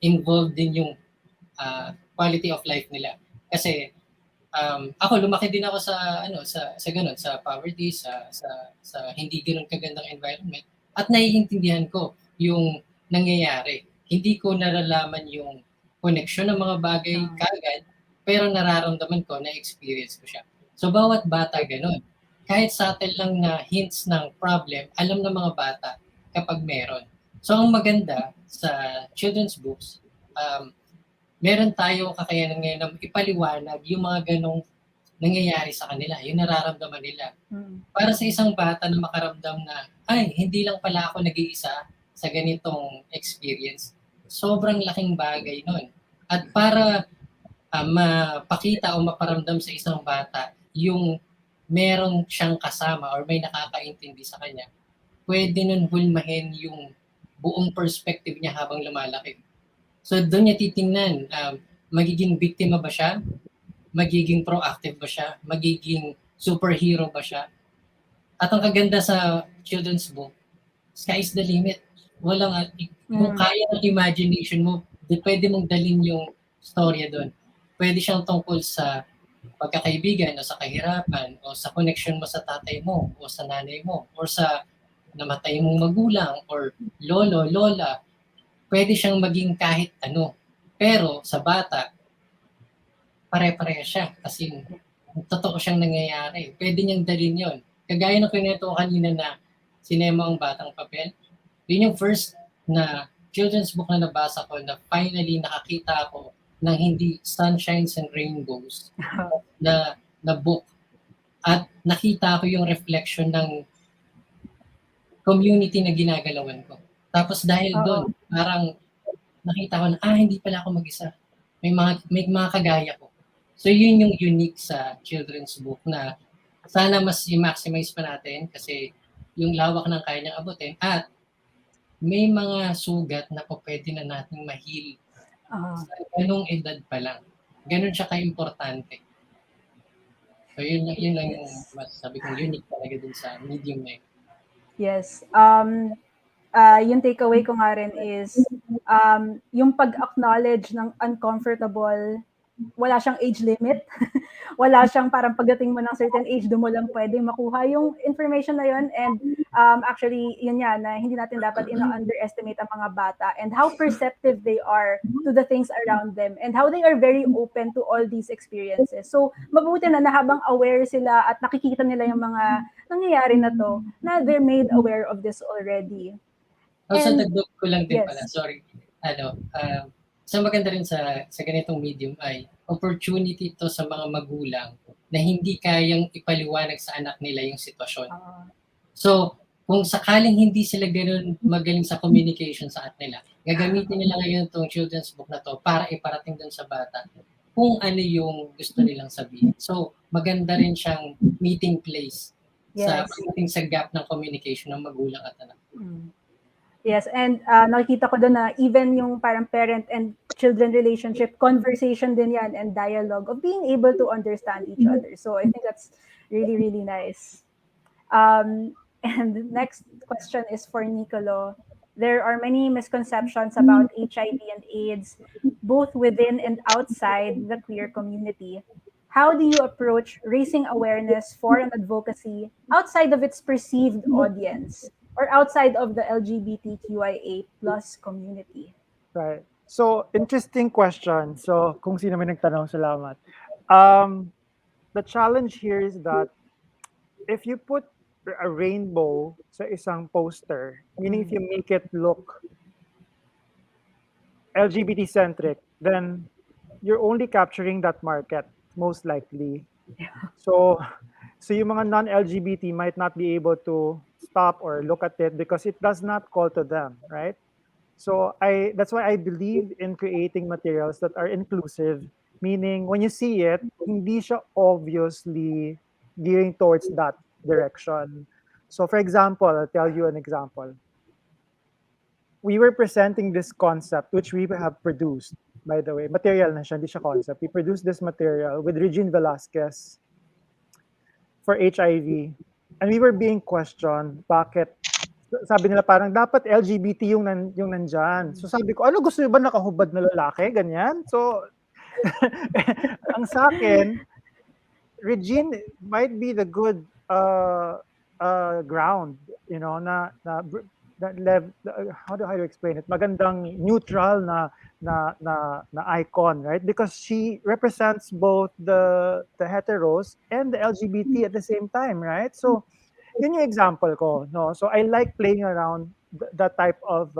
involved din yung quality of life nila. Kasi ako lumaki din ako sa sa ganun, sa poverty, sa hindi ganoon kagandang environment at naiintindihan ko yung nangyayari. Hindi ko nalalaman yung connection ng mga bagay kaagad, pero nararamdaman ko na experience ko siya. So bawat bata ganun. kahit subtle lang na hints ng problem, alam ng mga bata kapag meron. So ang maganda sa children's books, meron tayong kakayanan ngayon na ipaliwanag yung mga ganong nangyayari sa kanila, yung nararamdaman nila. Para sa isang bata na makaramdam na, ay, hindi lang pala ako nag-iisa sa ganitong experience, sobrang laking bagay nun. At para mapakita o maparamdam sa isang bata yung merong siyang kasama or may nakakaintindi sa kanya, pwede nun hulmahin yung buong perspective niya habang lumalaki. So doon niya titingnan, magiging biktima ba siya? Magiging proactive ba siya? Magiging superhero ba siya? At ang kaganda sa children's book, sky is the limit. Walang, kung kaya ng imagination mo, pwede mong dalhin yung storya doon. Pwede siyang tungkol sa pagkakaibigan o sa kahirapan o sa connection mo sa tatay mo o sa nanay mo or sa namatay mong magulang or lolo, lola. Pwede siyang maging kahit ano. Pero sa bata, pare-pareha siya kasi totoo siyang nangyayari. Pwede niyang dalhin yon. Kagaya ng kinento ko kanina na Sinema ang Batang Papel, yun yung first na children's book na nabasa ko na finally nakakita ako ng hindi sunshines and rainbows na book. At nakita ko yung reflection ng community na ginagalawan ko. Tapos dahil doon, parang nakita ko na, hindi pala ako mag-isa. May mga kagaya ko. So yun yung unique sa children's book na sana mas i-maximize pa natin kasi yung lawak ng kaya niyang abutin at may mga sugat na po pwede na nating ma-heal sa ganung edad pa lang. Ganun siya ka-importante. So yun lang yung masasabi kong unique talaga dun sa medium na yun. Yes. Yung takeaway ko nga rin is yung pag-acknowledge ng uncomfortable, wala siyang age limit. Wala siyang parang pagdating mo ng certain age, doon mo lang pwedeng makuha yung information na yun. And actually, yun yan, na hindi natin dapat underestimate ang mga bata and how perceptive they are to the things around them and how they are very open to all these experiences. So, mabuti na habang aware sila at nakikita nila yung mga nangyayari na to, na they're made aware of this already. So dagdag ko lang din pala, sorry. Sa maganda rin sa ganitong medium ay opportunity to sa mga magulang na hindi kayang ipaliwanag sa anak nila yung sitwasyon. So, kung sakaling hindi sila ganoon magaling sa communication sa anak nila, gagamitin nila ngayon itong children's book na to para iparating dun sa bata kung ano yung gusto nilang sabihin. So, maganda rin siyang meeting place sa pagdating sa gap ng communication ng magulang at anak. Yes, and nakikita ko doon na even yung parang parent and children relationship, conversation din yan and dialogue of being able to understand each other. So I think that's really, really nice. And next question is for Niccolo. There are many misconceptions about HIV and AIDS, both within and outside the queer community. How do you approach raising awareness for an advocacy outside of its perceived audience? Or outside of the LGBTQIA plus community? Right. So, interesting question. So, kung sino may nagtanong, salamat. The challenge here is that if you put a rainbow sa isang poster, meaning if you make it look LGBT-centric, then you're only capturing that market, most likely. So yung mga non-LGBT might not be able to stop or look at it because it does not call to them, right? So that's why I believe in creating materials that are inclusive, meaning when you see it, hindi siya obviously gearing towards that direction. So for example, I'll tell you an example. We were presenting this concept, which we have produced, by the way. Material na siya, hindi siya concept. We produced this material with Regine Velasquez for HIV. And we were being questioned, bakit? Sabi nila parang dapat LGBT yung nandyan. So sabi ko, ano gusto niyo ba nakahubad na lalaki? Ganyan? So, ang sa akin, Regine might be the good ground, you know, na how do I explain it? Magandang neutral na icon, right? Because she represents both the heteros and the LGBT at the same time, right? So yun yung example ko, no? So I like playing around that type of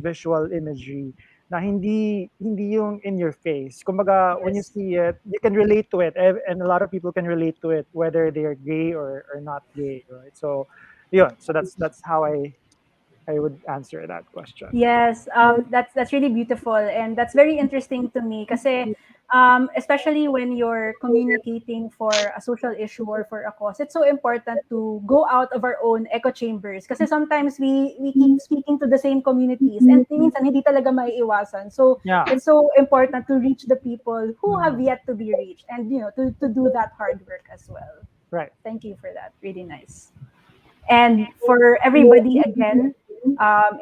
visual imagery na hindi yung in your face. Kumbaga, when you Yes. see it, you can relate to it, and a lot of people can relate to it, whether they are gay or not gay, right? So, yun. So that's how I would answer that question. Yes, that's really beautiful, and that's very interesting to me. Kasi, especially when you're communicating for a social issue or for a cause, it's so important to go out of our own echo chambers. Kasi sometimes we keep speaking to the same communities, and minsan hindi talaga maiiwasan. So Yeah. it's so important to reach the people who have Mhm. yet to be reached, and to do that hard work as well. Right. Thank you for that. Really nice. And for everybody, again,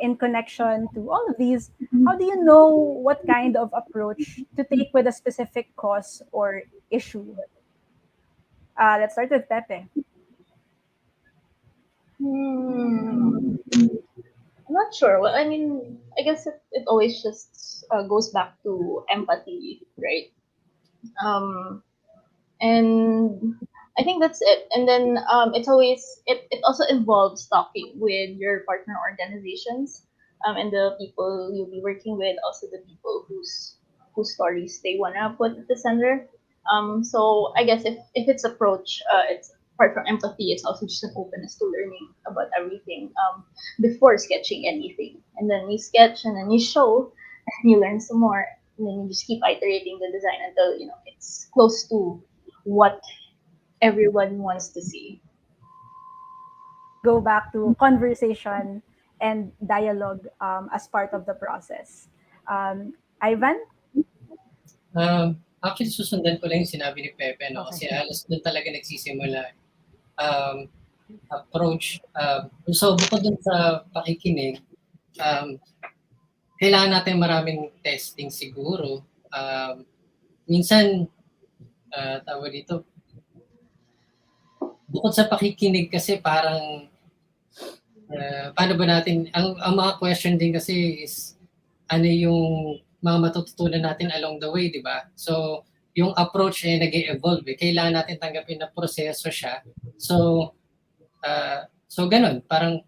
in connection to all of these, how do you know what kind of approach to take with a specific cause or issue? Let's start with Pepe. Hmm. I'm not sure. Well, I mean, I guess it always just goes back to empathy, right? Um, and I think that's it. And then it's always it also involves talking with your partner organizations, and the people you'll be working with, also the people whose stories they wanna put at the center. So I guess if it's approach, it's apart from empathy, it's also just an openness to learning about everything before sketching anything. And then you sketch and then you show and you learn some more. And then you just keep iterating the design until it's close to what everyone wants to see. Go back to conversation and dialogue as part of the process. Ivan? Actually, susundan ko lang yung sinabi ni Pepe, no? Kasi Okay. halos doon talaga nagsisimula. Um, Approach. So, bukod dun sa pakikinig, um, kailangan natin maraming testing siguro. Minsan, tawag dito, bukod sa pakikinig kasi parang, paano ba natin, ang mga question din kasi is, ano yung mga matututunan natin along the way, di ba? So, yung approach ay nag-evolve. Kailangan natin tanggapin na proseso siya. So, ganun. Parang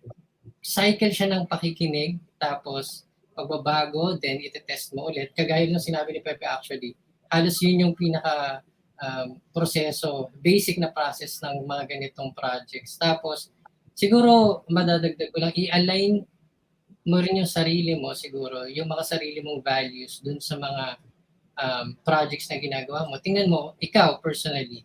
cycle siya ng pakikinig, tapos pagbabago, then ite-test mo ulit. Kagaya ng sinabi ni Pepe actually, halos yun yung pinaka proseso, basic na process ng mga ganitong projects. Tapos, siguro madadagdag ko lang, i-align mo rin yung sarili mo siguro, yung mga sarili mong values dun sa mga projects na ginagawa mo. Tingnan mo, ikaw personally,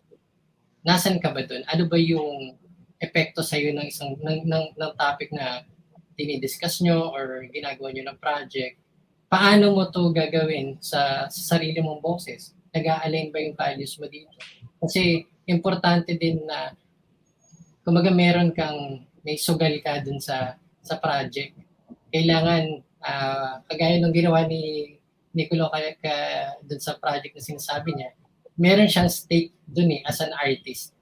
nasan ka ba dun? Ano ba yung epekto sa'yo ng isang ng topic na dinidiscuss nyo or ginagawa nyo ng project? Paano mo to gagawin sa sarili mong boses? Nag-a-align ba yung values mo dito? Kasi importante din na kumbaga meron kang may sugal ka dun sa project. Kailangan kagaya nung ginawa ni Niccolo dun sa project na sinasabi niya, meron siyang stake dun as an artist.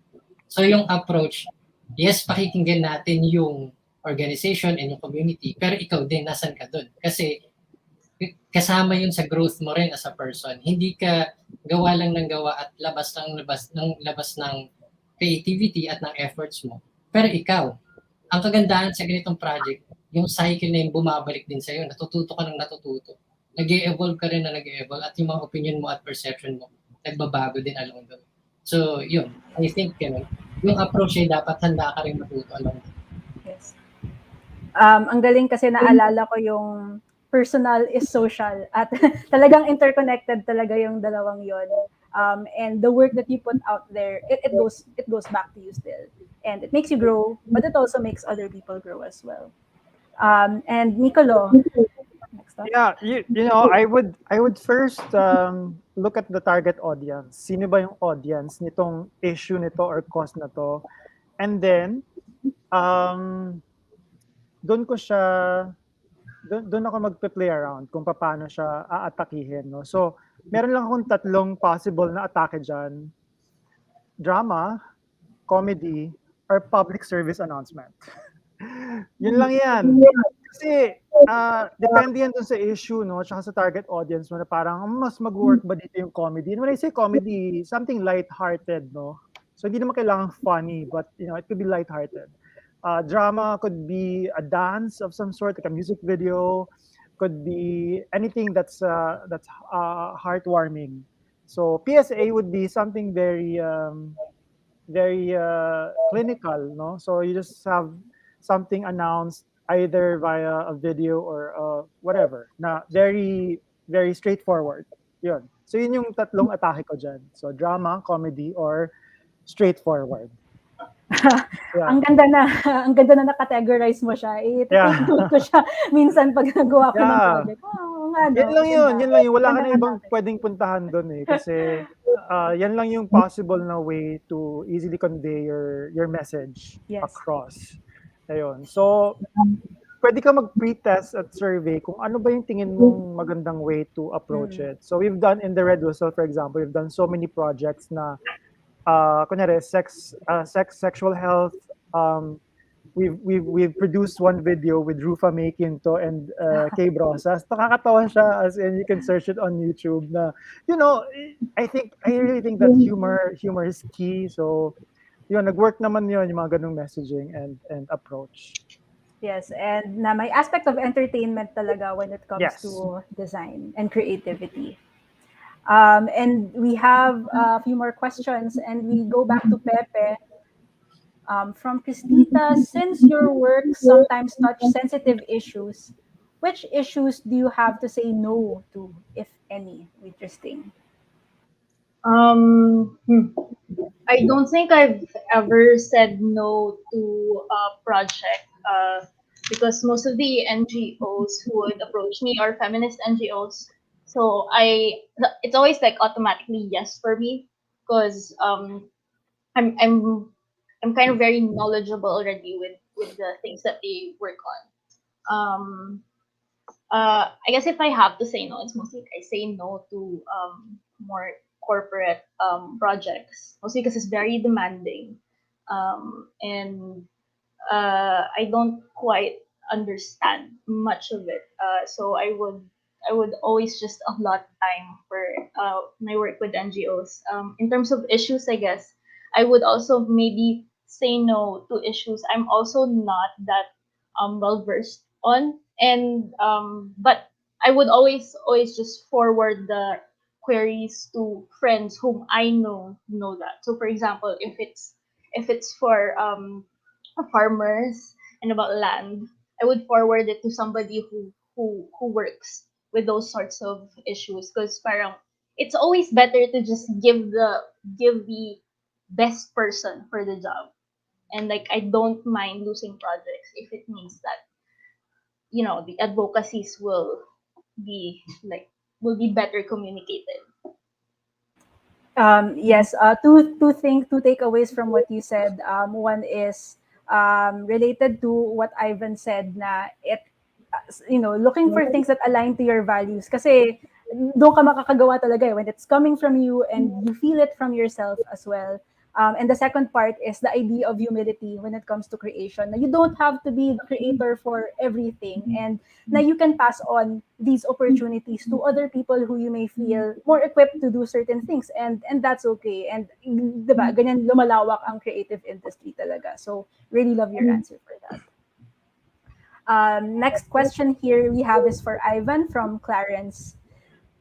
So yung approach, yes, pakikinggan natin yung organization and yung community, pero ikaw din, nasan ka dun? Kasi kasama yun sa growth mo rin as a person. Hindi ka gawa lang ng gawa at labas ng creativity at ng efforts mo. Pero ikaw, ang kagandahan sa ganitong project, yung cycle na yung bumabalik din sa'yo, natututo ka ng natututo. Nag-e-evolve ka rin na nag-e-evolve at yung mga opinion mo at perception mo, nagbabago din along the way. So, yun. I think, yung approach ay dapat handa ka rin matuto along the way. Yes. Ang galing kasi naalala ko yung personal is social at talagang interconnected talaga yung dalawang yon. And the work that you put out there, it goes back to you still, and it makes you grow, but it also makes other people grow as well. And Nicolo, next up. Yeah, you know, I would first look at the target audience. Sino ba yung audience nitong issue nito or cause na to? And then um doon ko siya doon ako magpe-play around kung paano siya aatakihin, no. So, meron lang akong tatlong possible na atake diyan. Drama, comedy, or public service announcement. Yun lang yan. Kasi, depende yan dun sa issue, no? Tsaka sa target audience mo na parang, mas mag-work ba dito yung comedy? And when I say comedy, something light-hearted, no? So, hindi naman kailangan funny, but, it could be light-hearted. Drama could be a dance of some sort, like a music video, could be anything that's heartwarming. So, PSA would be something very clinical, no? So you just have something announced either via a video or whatever, na very, very straightforward. Yun. So yun yung tatlong atake ko dyan. So drama, comedy, or straightforward. Ang ganda na ang ganda na na-categorize mo siya. I-take note ko siya minsan pag nagawa ko ng project. Nga, no? Yan lang yun. Wala ka na ibang pwedeng puntahan doon eh. Kasi yan lang yung possible na way to easily convey your message across. Ayun. So, pwede ka mag-pre-test at survey kung ano ba yung tingin mong magandang way to approach it. So, we've done in the Red Whistle, for example, we've done so many projects na kunyari, sexual health. We've produced one video with Rufa May Quinto and Kay Brosas. Nakakatawa siya, as in you can search it on YouTube. Na, I really think that humor is key. So, yun, nag-work naman yun, yung mga ganung messaging and approach. Yes, and na may aspect of entertainment talaga when it comes to design and creativity. And we have a few more questions, and we go back to Pepe. From Christita, since your work sometimes touch sensitive issues, which issues do you have to say no to, if any? Interesting. I don't think I've ever said no to a project because most of the NGOs who would approach me are feminist NGOs. So it's always like automatically yes for me because I'm kind of very knowledgeable already with the things that they work on. I guess if I have to say no, it's mostly I say no to more corporate projects, mostly because it's very demanding, and I don't quite understand much of it. So I would always just allot time for my work with NGOs. In terms of issues, I guess I would also maybe say no to issues I'm also not that well versed on, and but I would always just forward the queries to friends whom I know that. So for example, if it's for farmers and about land, I would forward it to somebody who works with those sorts of issues because parang it's always better to just give the best person for the job. And like I don't mind losing projects if it means that the advocacies will be better communicated. Yes, two takeaways from what you said. One is related to what Ivan said, na looking for things that align to your values. Kasi doon ka makakagawa talaga when it's coming from you and you feel it from yourself as well. And the second part is the idea of humility when it comes to creation. Now, you don't have to be the creator for everything, and now you can pass on these opportunities to other people who you may feel more equipped to do certain things, and that's okay. And diba, ganyan lumalawak ang creative industry talaga. So really love your answer for that. Next question here we have is for Ivan from Clarence.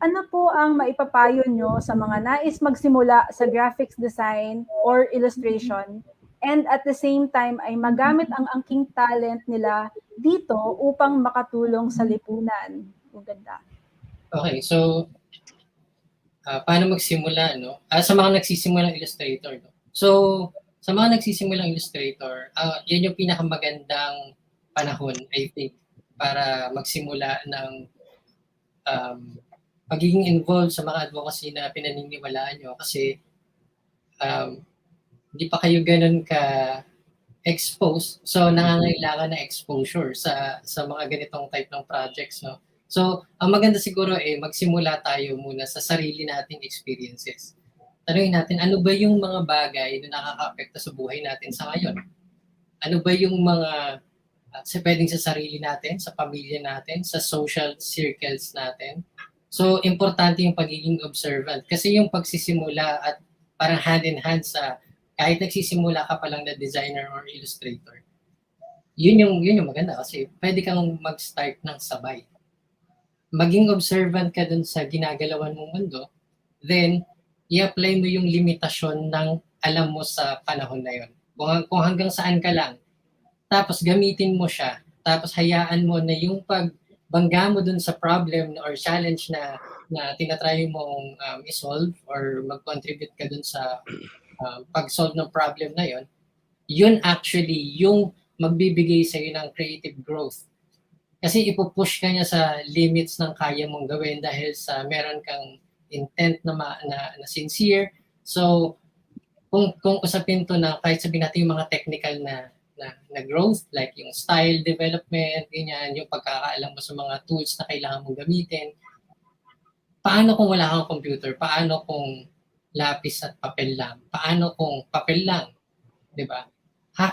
Ano po ang maipapayo nyo sa mga nais magsimula sa graphics design or illustration and at the same time ay magamit ang angking talent nila dito upang makatulong sa lipunan? Ang ganda. Okay, so paano magsimula, no? Sa mga nagsisimulang illustrator, no? So, sa mga nagsisimulang illustrator, yan yung pinakamagandang panahon, I think, para magsimula ng magiging involved sa mga advocacy na pinaniniwalaan nyo kasi hindi pa kayo ganun ka-exposed. So, nangangailangan na exposure sa mga ganitong type ng projects. No? So, ang maganda siguro magsimula tayo muna sa sarili nating experiences. Tanungin natin, ano ba yung mga bagay na nakaka-apekto sa buhay natin sa ngayon? Ano ba yung mga pwedeng sa sarili natin, sa pamilya natin, sa social circles natin. So, importante yung pagiging observant. Kasi yung pagsisimula at parang hand in hand sa kahit nagsisimula ka pa lang na designer or illustrator, yun yung maganda kasi pwede kang mag-start ng sabay. Maging observant ka dun sa ginagalawan mong mundo, then i-apply mo yung limitasyon ng alam mo sa panahon na yun. Kung hanggang saan ka lang, tapos gamitin mo siya, tapos hayaan mo na yung pagbangga mo dun sa problem or challenge na tinatry mong isolve or mag-contribute ka dun sa pag-solve ng problem na yon, yun actually yung magbibigay sa'yo ng creative growth. Kasi ipupush ka niya sa limits ng kaya mong gawin dahil sa meron kang intent na sincere. So, kung usapin to na kahit sabihin natin yung mga technical na growth, like yung style development, ganyan, yung pagkakaalam mo sa mga tools na kailangan mong gamitin, paano kung wala kang computer? Paano kung lapis at papel lang? Paano kung papel lang? Di ba?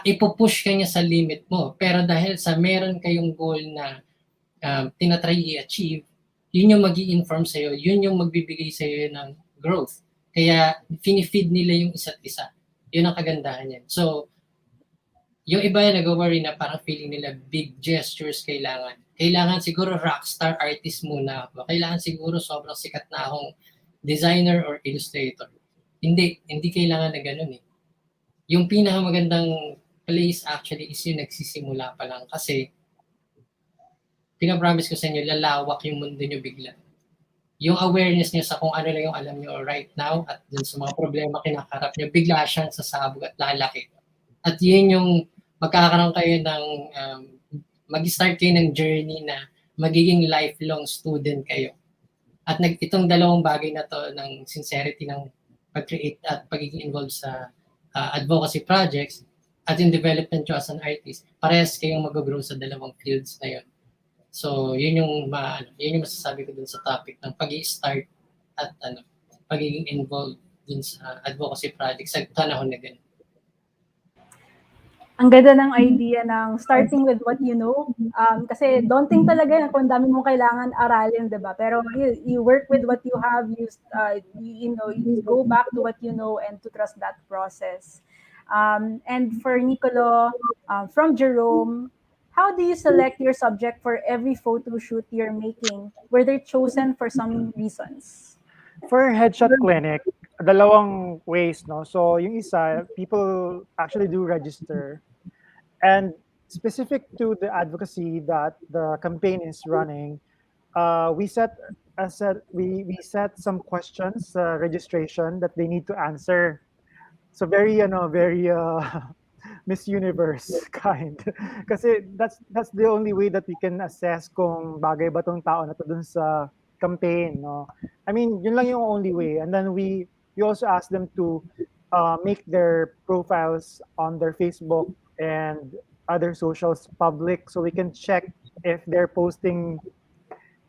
Ipupush ka niya sa limit mo. Pero dahil sa meron kayong goal na tinatry i-achieve, yun yung mag-i-inform sa'yo, yun yung magbibigay sa'yo ng growth. Kaya finifeed nila yung isa't isa. Yun ang kagandahan yan. So, yung iba yung nag-worry na parang feeling nila big gestures kailangan. Kailangan siguro rockstar artist muna ako. Kailangan siguro sobrang sikat na akong designer or illustrator. Hindi kailangan na ganun eh. Yung pinakamagandang place actually is yung nagsisimula pa lang kasi pinapromise ko sa inyo, lalawak yung mundo nyo bigla. Yung awareness nyo sa kung ano lang yung alam nyo right now at dun sa mga problema kinakarap nyo, bigla siyang sasabog at lalaki. At yun yung magkakaroon kayo ng, mag-start kayo ng journey na magiging lifelong student kayo. At itong dalawang bagay na to ng sincerity ng pag-create at pagiging involved sa advocacy projects at yung development nyo as an artist, parehas kayong mag-grow sa dalawang fields na yun. So, yun yung masasabi ko dun sa topic ng pag-i-start at pagiging involved dun sa advocacy projects sa panahon na ganun. Ang ganda ng idea ng starting with what you know. Kasi daunting talaga yan kung dami mong kailangan aralin, di ba? Pero you work with what you have, you go back to what you know and to trust that process. And for Niccolo, from Jerome, how do you select your subject for every photo shoot you're making? Were they chosen for some reasons? For headshot clinic, dalawang ways, no? So yung isa, people actually do register. And specific to the advocacy that the campaign is running, we set some questions registration that they need to answer. So very Miss Universe kind. Kasi that's the only way that we can assess kung bagay ba tong tao na to dun sa campaign, no? I mean, yun lang yung only way. And then we also ask them to make their profiles on their Facebook and other socials public so we can check if they're posting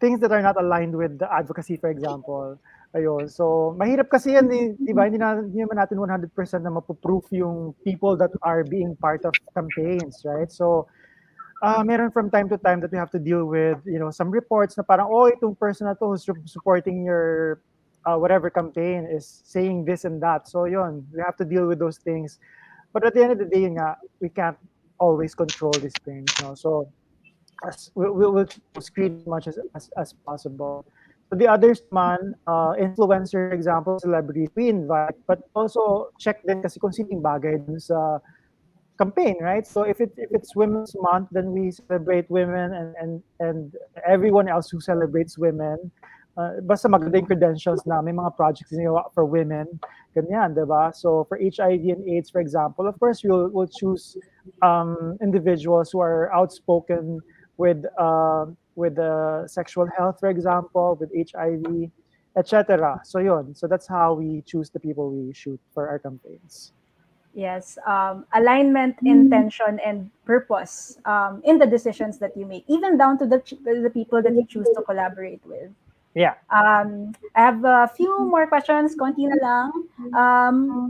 things that are not aligned with the advocacy, for example. Ayun. So, mahirap kasi yan, di ba? Hindi naman natin 100% na mapuproof yung people that are being part of campaigns, right? So, meron from time to time that we have to deal with, some reports na parang, itong person na to who's supporting your whatever campaign is saying this and that. So, yun, we have to deal with those things. But at the end of the day, we can't always control these things, no? So, we'll screen as much as possible. So the others man, influencer, for example, celebrities, we invite, but also check din kasi kung sinong bagay dun sa campaign, right? So if it's Women's Month, then we celebrate women and everyone else who celebrates women. Basta maganda yung credentials na may mga projects niya for women, ganyan, diba? So for HIV and AIDS, for example, of course we'll choose individuals who are outspoken with sexual health, for example, with HIV, etc. So yun. So that's how we choose the people we shoot for our campaigns. Yes, alignment, intention, and purpose in the decisions that you make, even down to the people that you choose to collaborate with. Yeah. I have a few more questions, konti na lang.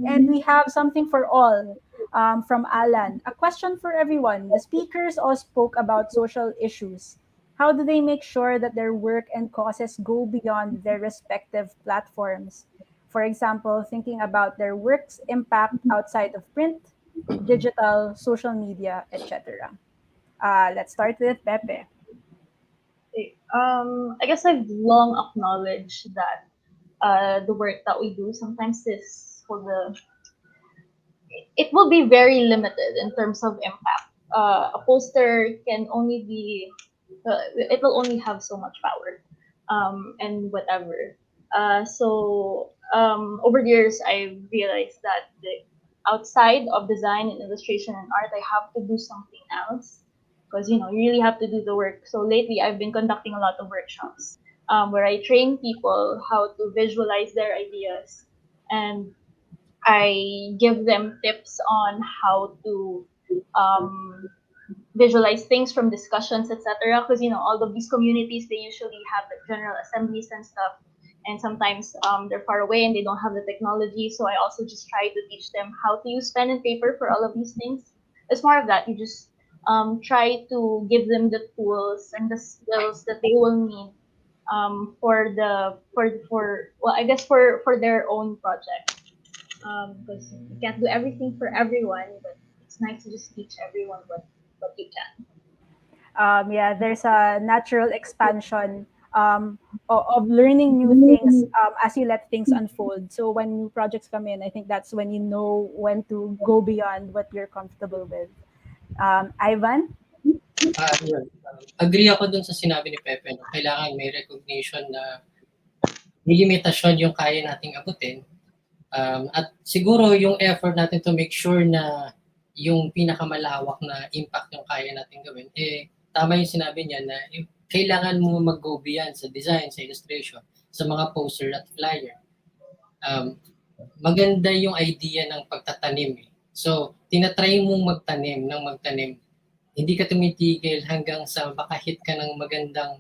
And we have something for all. From Alan, a question for everyone. The speakers all spoke about social issues. How do they make sure that their work and causes go beyond their respective platforms? For example, thinking about their work's impact outside of print, digital, social media, etc. Let's start with Pepe. I guess I've long acknowledged that the work that we do sometimes is for the it will be very limited in terms of impact. A poster can only be it will only have so much power, and whatever. Over the years, I realized that outside of design and illustration and art, I have to do something else because you really have to do the work. So lately, I've been conducting a lot of workshops where I train people how to visualize their ideas, and I give them tips on how to um, visualize things from discussions, etc. Because all of these communities, they usually have like general assemblies and stuff, and sometimes they're far away and they don't have the technology. So I also just try to teach them how to use pen and paper for all of these things. It's more of that. You just try to give them the tools and the skills that they will need for I guess for their own project, because you can't do everything for everyone, but it's nice to just teach everyone what you can. Yeah, there's a natural expansion of learning new things as you let things unfold. So when new projects come in, I think that's when you know when to go beyond what you're comfortable with. Ivan? Yun. Agree ako dun sa sinabi ni Pepe, no? Kailangan may recognition na may limitasyon yung kaya nating abutin. At siguro yung effort natin to make sure na yung pinakamalawak na impact yung kaya natin gawin, tama yung sinabi niya na kailangan mo mag-go beyond sa design, sa illustration, sa mga poster at flyer. Maganda yung idea ng pagtatanim. So, tinatry mong magtanim. Hindi ka tumitigil hanggang sa makahit ka ng magandang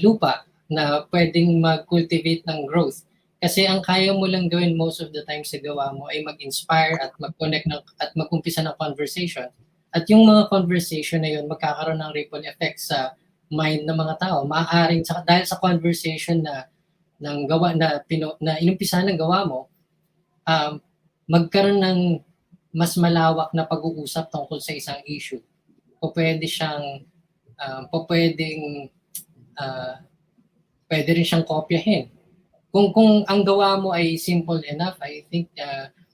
lupa na pwedeng mag-cultivate ng growth. Kasi ang kaya mo lang gawin most of the time sa gawa mo ay mag-inspire at mag-connect at mag-umpisa ng conversation. At yung mga conversation na yun, magkakaroon ng ripple effect sa mind ng mga tao. Maaaring dahil sa conversation na ng gawa na inumpisa ng gawa mo, magkaroon ng mas malawak na pag-uusap tungkol sa isang issue. O pwede siyang pwede rin siyang kopyahin. Kung ang gawa mo ay simple enough, I think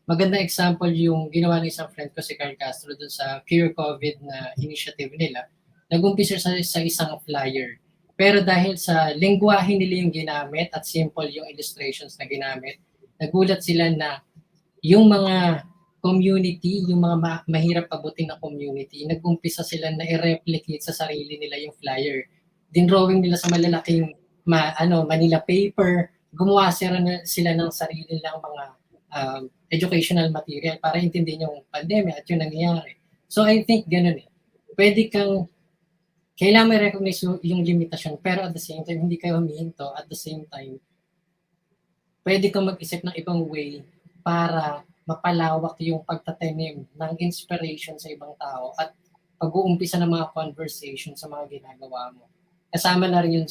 magandang example yung ginawa ng isang friend ko si Carl Castro dun sa Cure COVID na initiative nila. Nag-umpisa sa isang flyer. Pero dahil sa lengguwahe nila yung ginamit at simple yung illustrations na ginamit, nagulat sila na yung mga community, yung mga mahirap abutin na community, nag-umpisa sila na i-replicate sa sarili nila yung flyer. Dinrawing nila sa malalaking Manila paper, gumawa sila ng sarili nilang mga educational material para intindihin yung pandemya at yung nangyayari. So I think ganun Pwede kailangan may recognize yung limitasyon, pero at the same time, hindi kayo humihinto. At the same time, pwede kang mag-isip ng ibang way para mapalawak yung pagtatanim ng inspiration sa ibang tao at pag-uumpisa ng mga conversation sa mga ginagawa mo. Kasama na rin yun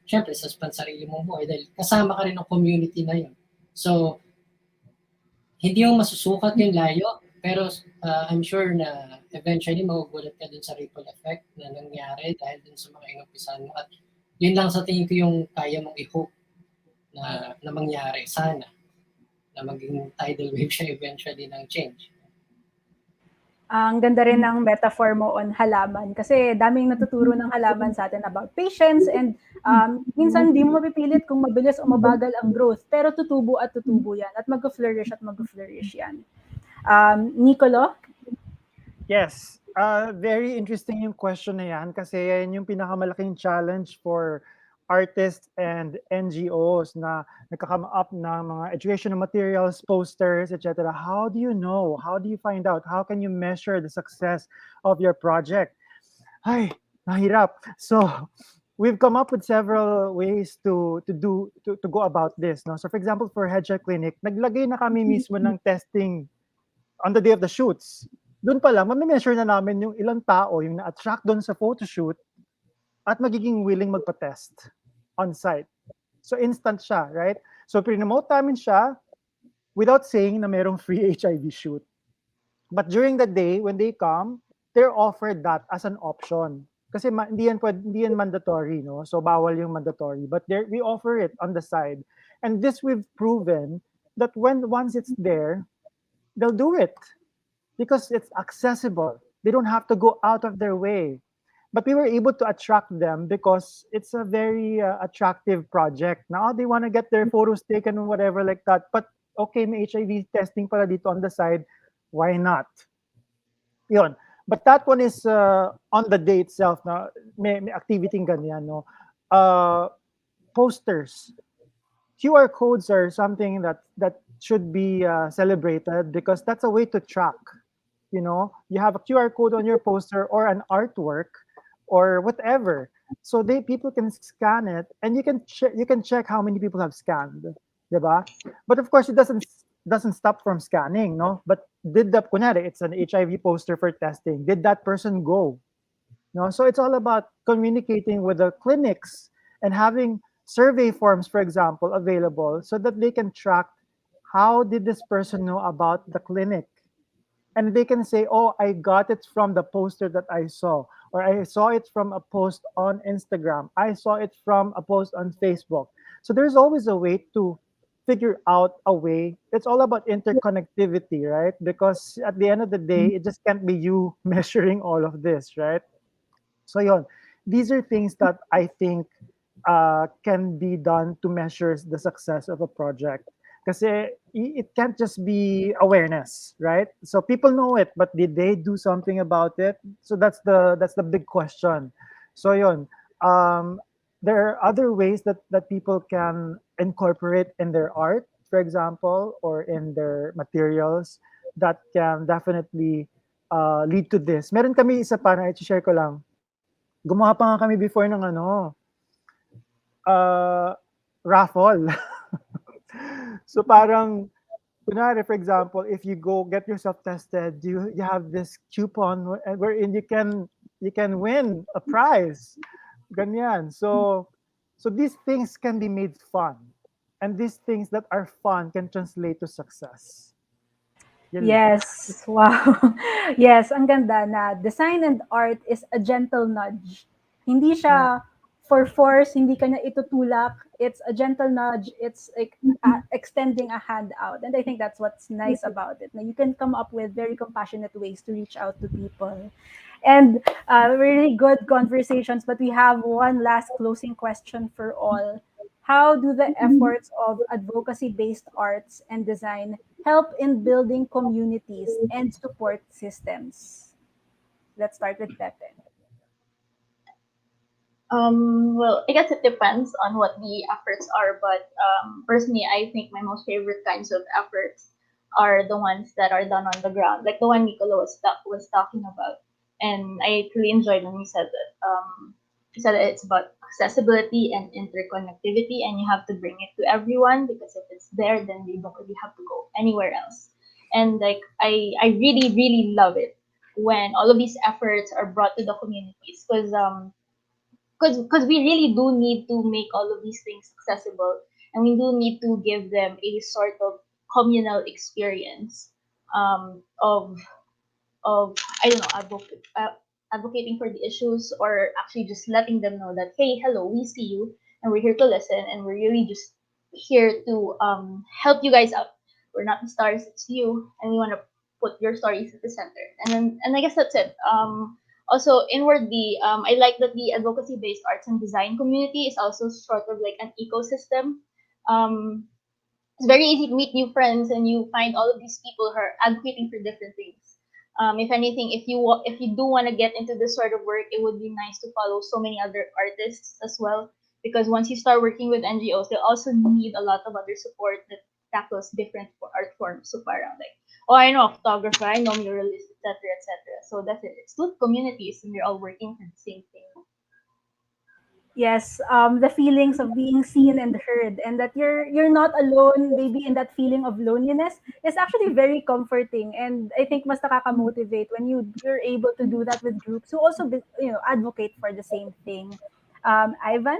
syempre, sa pansarili mong buhay dahil kasama ka rin ng community na yun. So, hindi yung masusukat yung layo, pero I'm sure na eventually magugulat ka dun sa ripple effect na nangyari dahil dun sa mga inumpisahan mo. At yun lang sa tingin ko yung kaya mong i-hope na mangyari. Sana na maging tidal wave siya eventually ng change. Ang ganda rin ng metaphor mo on halaman kasi daming natuturo ng halaman sa atin about patience and minsan di mo mapipilit kung mabilis o mabagal ang growth pero tutubo yan at mag-flourish yan. Niccolo? Yes. Very interesting yung question na yan kasi yan yung pinakamalaking challenge for artists and NGOs na nagka-come up ng mga educational materials, posters, etc. How do you know? How do you find out? How can you measure the success of your project? Ay, nahirap. So, we've come up with several ways to go about this. No? So, for example, for Headshot Clinic, naglagay na kami mismo ng testing on the day of the shoots. Doon pa lang, mami-measure na namin yung ilang tao yung na-attract doon sa photoshoot at magiging willing magpa-test on site. So instant siya, right? So pre-promote namin siya without saying na merong free HIV shoot. But during the day, when they come, they're offered that as an option. Kasi hindi yan mandatory, no? So bawal yung mandatory. But there, we offer it on the side. And this we've proven that when once it's there, they'll do it because it's accessible. They don't have to go out of their way. But we were able to attract them because it's a very attractive project. Now they want to get their photos taken or whatever like that. But okay, may HIV testing pala dito on the side. Why not? Yun. But that one is on the day itself na may activity ganyan, no? Uh, posters. QR codes are something that should be celebrated because that's a way to track. You know, you have a QR code on your poster or an artwork or whatever, so people can scan it and you can check how many people have scanned, diba? But of course, it doesn't stop from scanning, no? But did the kunyari, it's an HIV poster for testing. Did that person go? No, so it's all about communicating with the clinics and having survey forms, for example, available so that they can track how did this person know about the clinic. And they can say, oh, I got it from the poster that I saw, or I saw it from a post on Instagram, I saw it from a post on Facebook. So there's always a way to figure out a way. It's all about interconnectivity, right? Because at the end of the day, it just can't be you measuring all of this, right? So yon, these are things that I think can be done to measure the success of a project. Kasi it can't just be awareness, right? So people know it, but did they do something about it? So that's the big question. So yon, um, there are other ways that people can incorporate in their art, for example, or in their materials that can definitely lead to this. Meron kami isa pa na i-share ko lang. Gumawa pa nga kami before ng ano, uh, raffle. So parang, kunwari, for example, if you go get yourself tested, you have this coupon wherein you can win a prize. Ganyan. So these things can be made fun. And these things that are fun can translate to success. Yun lang. Yes, wow. Yes, ang ganda na design and art is a gentle nudge. Hindi Yeah. siya for force, hindi ka na itutulak. It's a gentle nudge. It's like extending a hand out. And I think that's what's nice about it. Now you can come up with very compassionate ways to reach out to people. And really good conversations, but we have one last closing question for all. How do the efforts of advocacy based arts and design help in building communities and support systems? Let's start with Pepe. Well, I guess it depends on what the efforts are, but personally, I think my most favorite kinds of efforts are the ones that are done on the ground, like the one Niccolo was talking about. And I really enjoyed when he said that it's about accessibility and interconnectivity, and you have to bring it to everyone because if it's there, then they don't really have to go anywhere else. And like I really really love it when all of these efforts are brought to the communities because we really do need to make all of these things accessible, and we do need to give them a sort of communal experience of I don't know, advocating for the issues, or actually just letting them know that hey, hello, we see you, and we're here to listen, and we're really just here to help you guys out. We're not the stars, it's you, and we want to put your stories at the center. And I guess that's it. Also inwardly, I like that the advocacy based arts and design community is also sort of like an ecosystem. Um, it's very easy to meet new friends and you find all of these people who are advocating for different things. If anything, if you do want to get into this sort of work, it would be nice to follow so many other artists as well. Because once you start working with NGOs, they also need a lot of other support that tackles different art forms. So parang like, oh, I know a photographer, I know muralist, etc., etc. So that's it. It's two communities, and we're all working for the same thing. Yes, the feelings of being seen and heard, and that you're not alone, maybe in that feeling of loneliness, is actually very comforting. And I think mas nakaka-motivate when you're able to do that with groups who also advocate for the same thing. Ivan.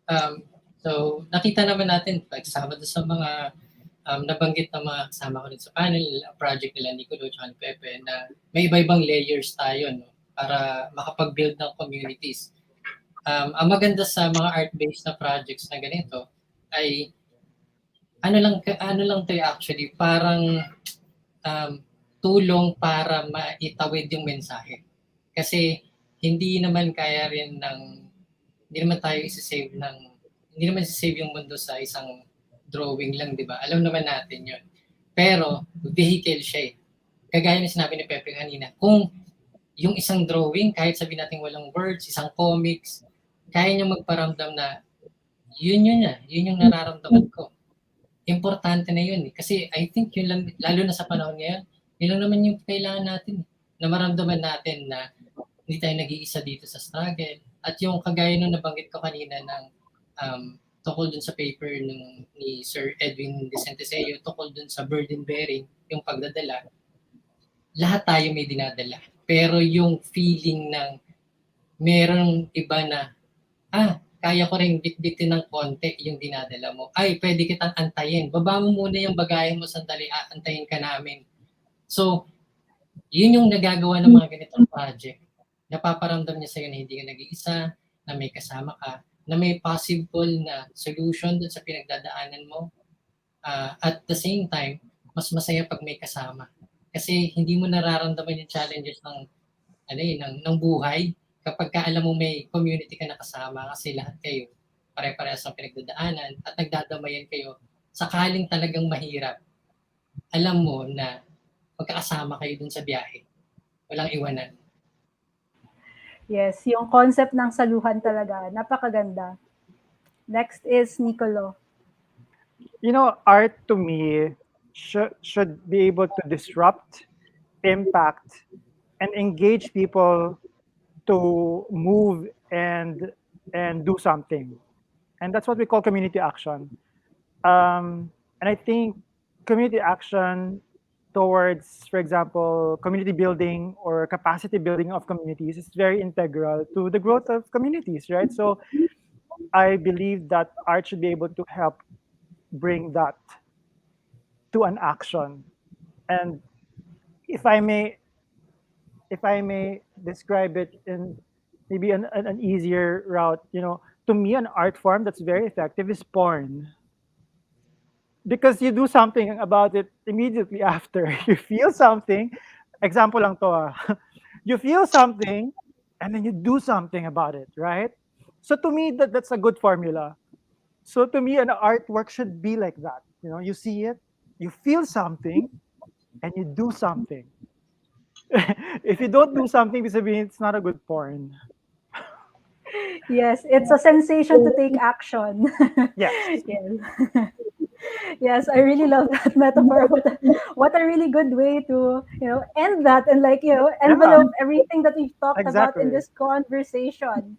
Um, so, nakita naman natin, kasama doon sa mga nabanggit na mga kasama ko rin sa panel, project nila Niccolo at Pepe, na may iba-ibang layers tayo, no, para makapag-build ng communities. Ang maganda sa mga art-based na projects na ganito ay ano lang tayo actually, parang um, tulong para maitawid yung mensahe. Kasi hindi naman kaya rin hindi naman tayo hindi naman isa-save yung mundo sa isang drawing lang, di ba? Alam naman natin yun. Pero, vehicle siya eh. Kagaya ng sinabi ni Pepe kanina, kung yung isang drawing, kahit sabihin natin walang words, isang comics, kaya niya magparamdam na yun yung nararamdaman ko. Importante na yun eh. Kasi I think yun lang, lalo na sa panahon ngayon, yun lang naman yung kailangan natin. Na maramdaman natin na hindi tayo nag-iisa dito sa struggle. At yung kagaya nung nabanggit ko kanina ng tungkol dun sa paper ni Sir Edwin Vicenteseo, tungkol dun sa burden bearing, yung pagdadala, lahat tayo may dinadala. Pero yung feeling ng merong iba na, kaya ko rin bitbitin ng konti yung dinadala mo. Ay, pwede kitang antayin. Baba mo muna yung bagahe mo sandali, antayin ka namin. So, yun yung nagagawa ng mga ganitong project. Napaparamdam niya sa'yo na hindi ka nag-iisa, na may kasama ka, na may possible na solution dun sa pinagdadaanan mo. At the same time, mas masaya pag may kasama. Kasi hindi mo nararamdaman yung challenges ng buhay kapag ka alam mo may community ka na kasama kasi lahat kayo pare-parehas ang pinagdadaanan at nagdadamayan kayo sakaling talagang mahirap. Alam mo na magkakasama kayo dun sa biyahe. Walang iwanan. Yes, yung concept ng saluhan talaga, napakaganda. Next is Niccolo. Art to me should be able to disrupt, impact, and engage people to move and do something. And that's what we call community action. And I think community action towards, for example, community building or capacity building of communities is very integral to the growth of communities, right? So I believe that art should be able to help bring that to an action. And if I may describe it in maybe an easier route, to me an art form that's very effective is porn. Because you do something about it immediately after. You feel something. Example lang to. You feel something and then you do something about it, right? So to me that's a good formula. So to me an artwork should be like that. You see it, you feel something, and you do something. If you don't do something, it's not a good porn. Yes, it's a sensation to take action. Yes. Yes. Yes, I really love that metaphor. What a really good way to, end that and envelope everything that we've talked about in Exactly. this conversation.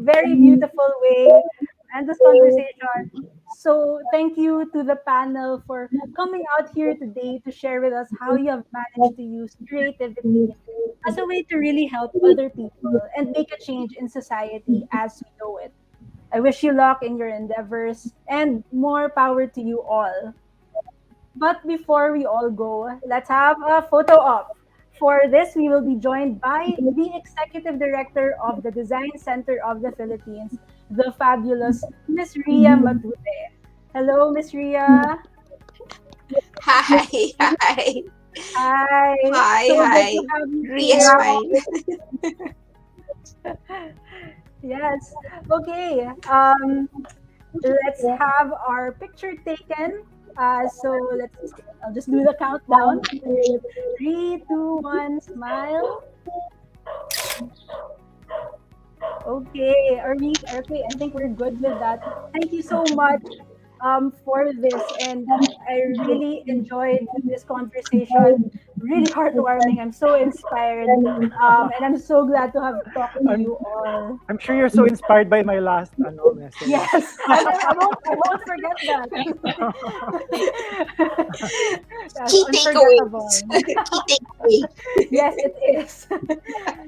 Very beautiful way to end this conversation. So thank you to the panel for coming out here today to share with us how you have managed to use creativity as a way to really help other people and make a change in society as we know it. I wish you luck in your endeavors and more power to you all. But before we all go, let's have a photo op. For this, we will be joined by the Executive Director of the Design Center of the Philippines, the fabulous Miss Ria Matute. Hello, Miss Ria. Hi, hi, Hi. hi, So good hi. to have you Ria's here. fine. Yes. Okay. Let's have our picture taken. So I'll just do the countdown. 3, 2, 1, smile. Okay, okay, I think we're good with that. Thank you so much for this, and I really enjoyed this conversation really heartwarming. I'm so inspired. And I'm so glad to have talked to I'm you all. I'm sure you're so inspired by my last message. Yes, I won't forget that. That's Key takeaways. unforgettable. Key takeaway. Yes, it is.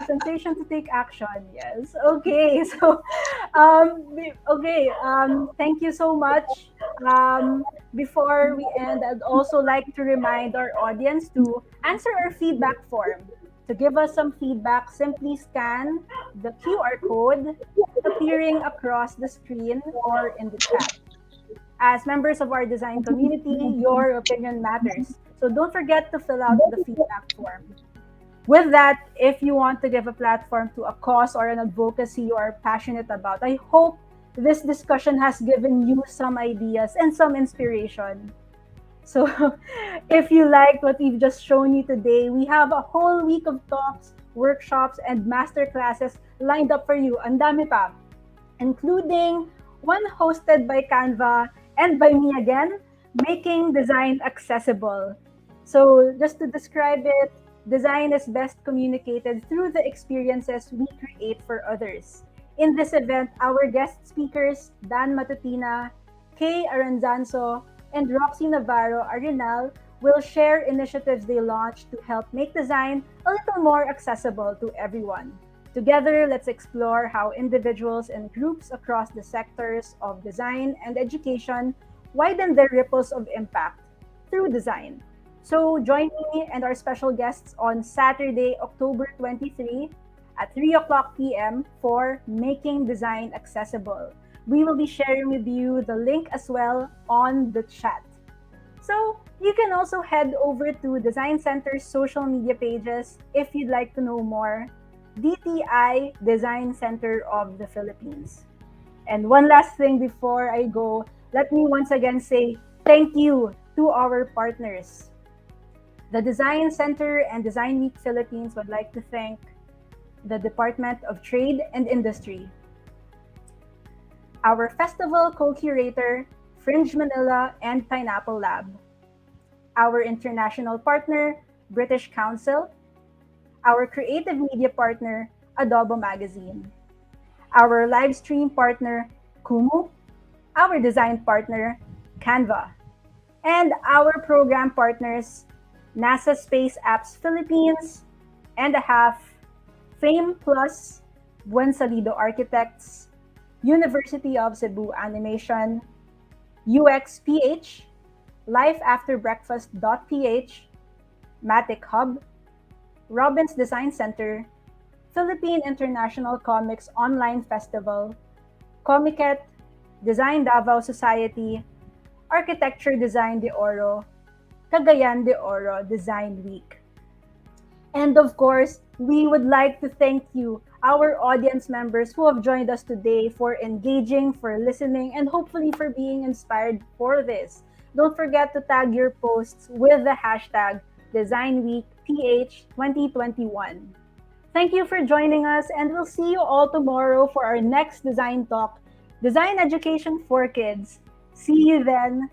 Sensation to take action. Yes. Okay. So, okay. Thank you so much. Before we end, I'd also like to remind our audience to answer our feedback form. To give us some feedback, simply scan the QR code appearing across the screen or in the chat. As members of our design community, your opinion matters. So don't forget to fill out the feedback form. With that, if you want to give a platform to a cause or an advocacy you are passionate about, I hope this discussion has given you some ideas and some inspiration. So, if you liked what we've just shown you today, we have a whole week of talks, workshops, and masterclasses lined up for you. Ang dami pa, including one hosted by Canva and by me again, making design accessible. So, just to describe it, design is best communicated through the experiences we create for others. In this event, our guest speakers, Dan Matutina, Kay Aranzanso, and Roxy Navarro Arenal, will share initiatives they launched to help make design a little more accessible to everyone. Together, let's explore how individuals and groups across the sectors of design and education widen their ripples of impact through design. So join me and our special guests on Saturday, October 23 at 3 o'clock p.m. for Making Design Accessible. We will be sharing with you the link as well on the chat. So you can also head over to Design Center's social media pages if you'd like to know more. DTI Design Center of the Philippines. And one last thing before I go, let me once again say thank you to our partners. The Design Center and Design Week Philippines would like to thank the Department of Trade and Industry, our festival co-curator, Fringe Manila and Pineapple Lab, our international partner, British Council, our creative media partner, Adobo Magazine, our live stream partner, Kumu, our design partner, Canva, and our program partners, NASA Space Apps Philippines, and a half, Fame Plus, Buen Salido Architects, University of Cebu Animation, UXPH, lifeafterbreakfast.ph, Matic Hub, Robbins Design Center, Philippine International Comics Online Festival, Comiket, Design Davao Society, Architecture Design de Oro, Cagayan de Oro Design Week. And of course, we would like to thank you, our audience members who have joined us today, for engaging, for listening, and hopefully for being inspired for this. Don't forget to tag your posts with the hashtag DesignWeekPH 2021. Thank you for joining us, and we'll see you all tomorrow for our next design talk, Design Education for Kids. See you then.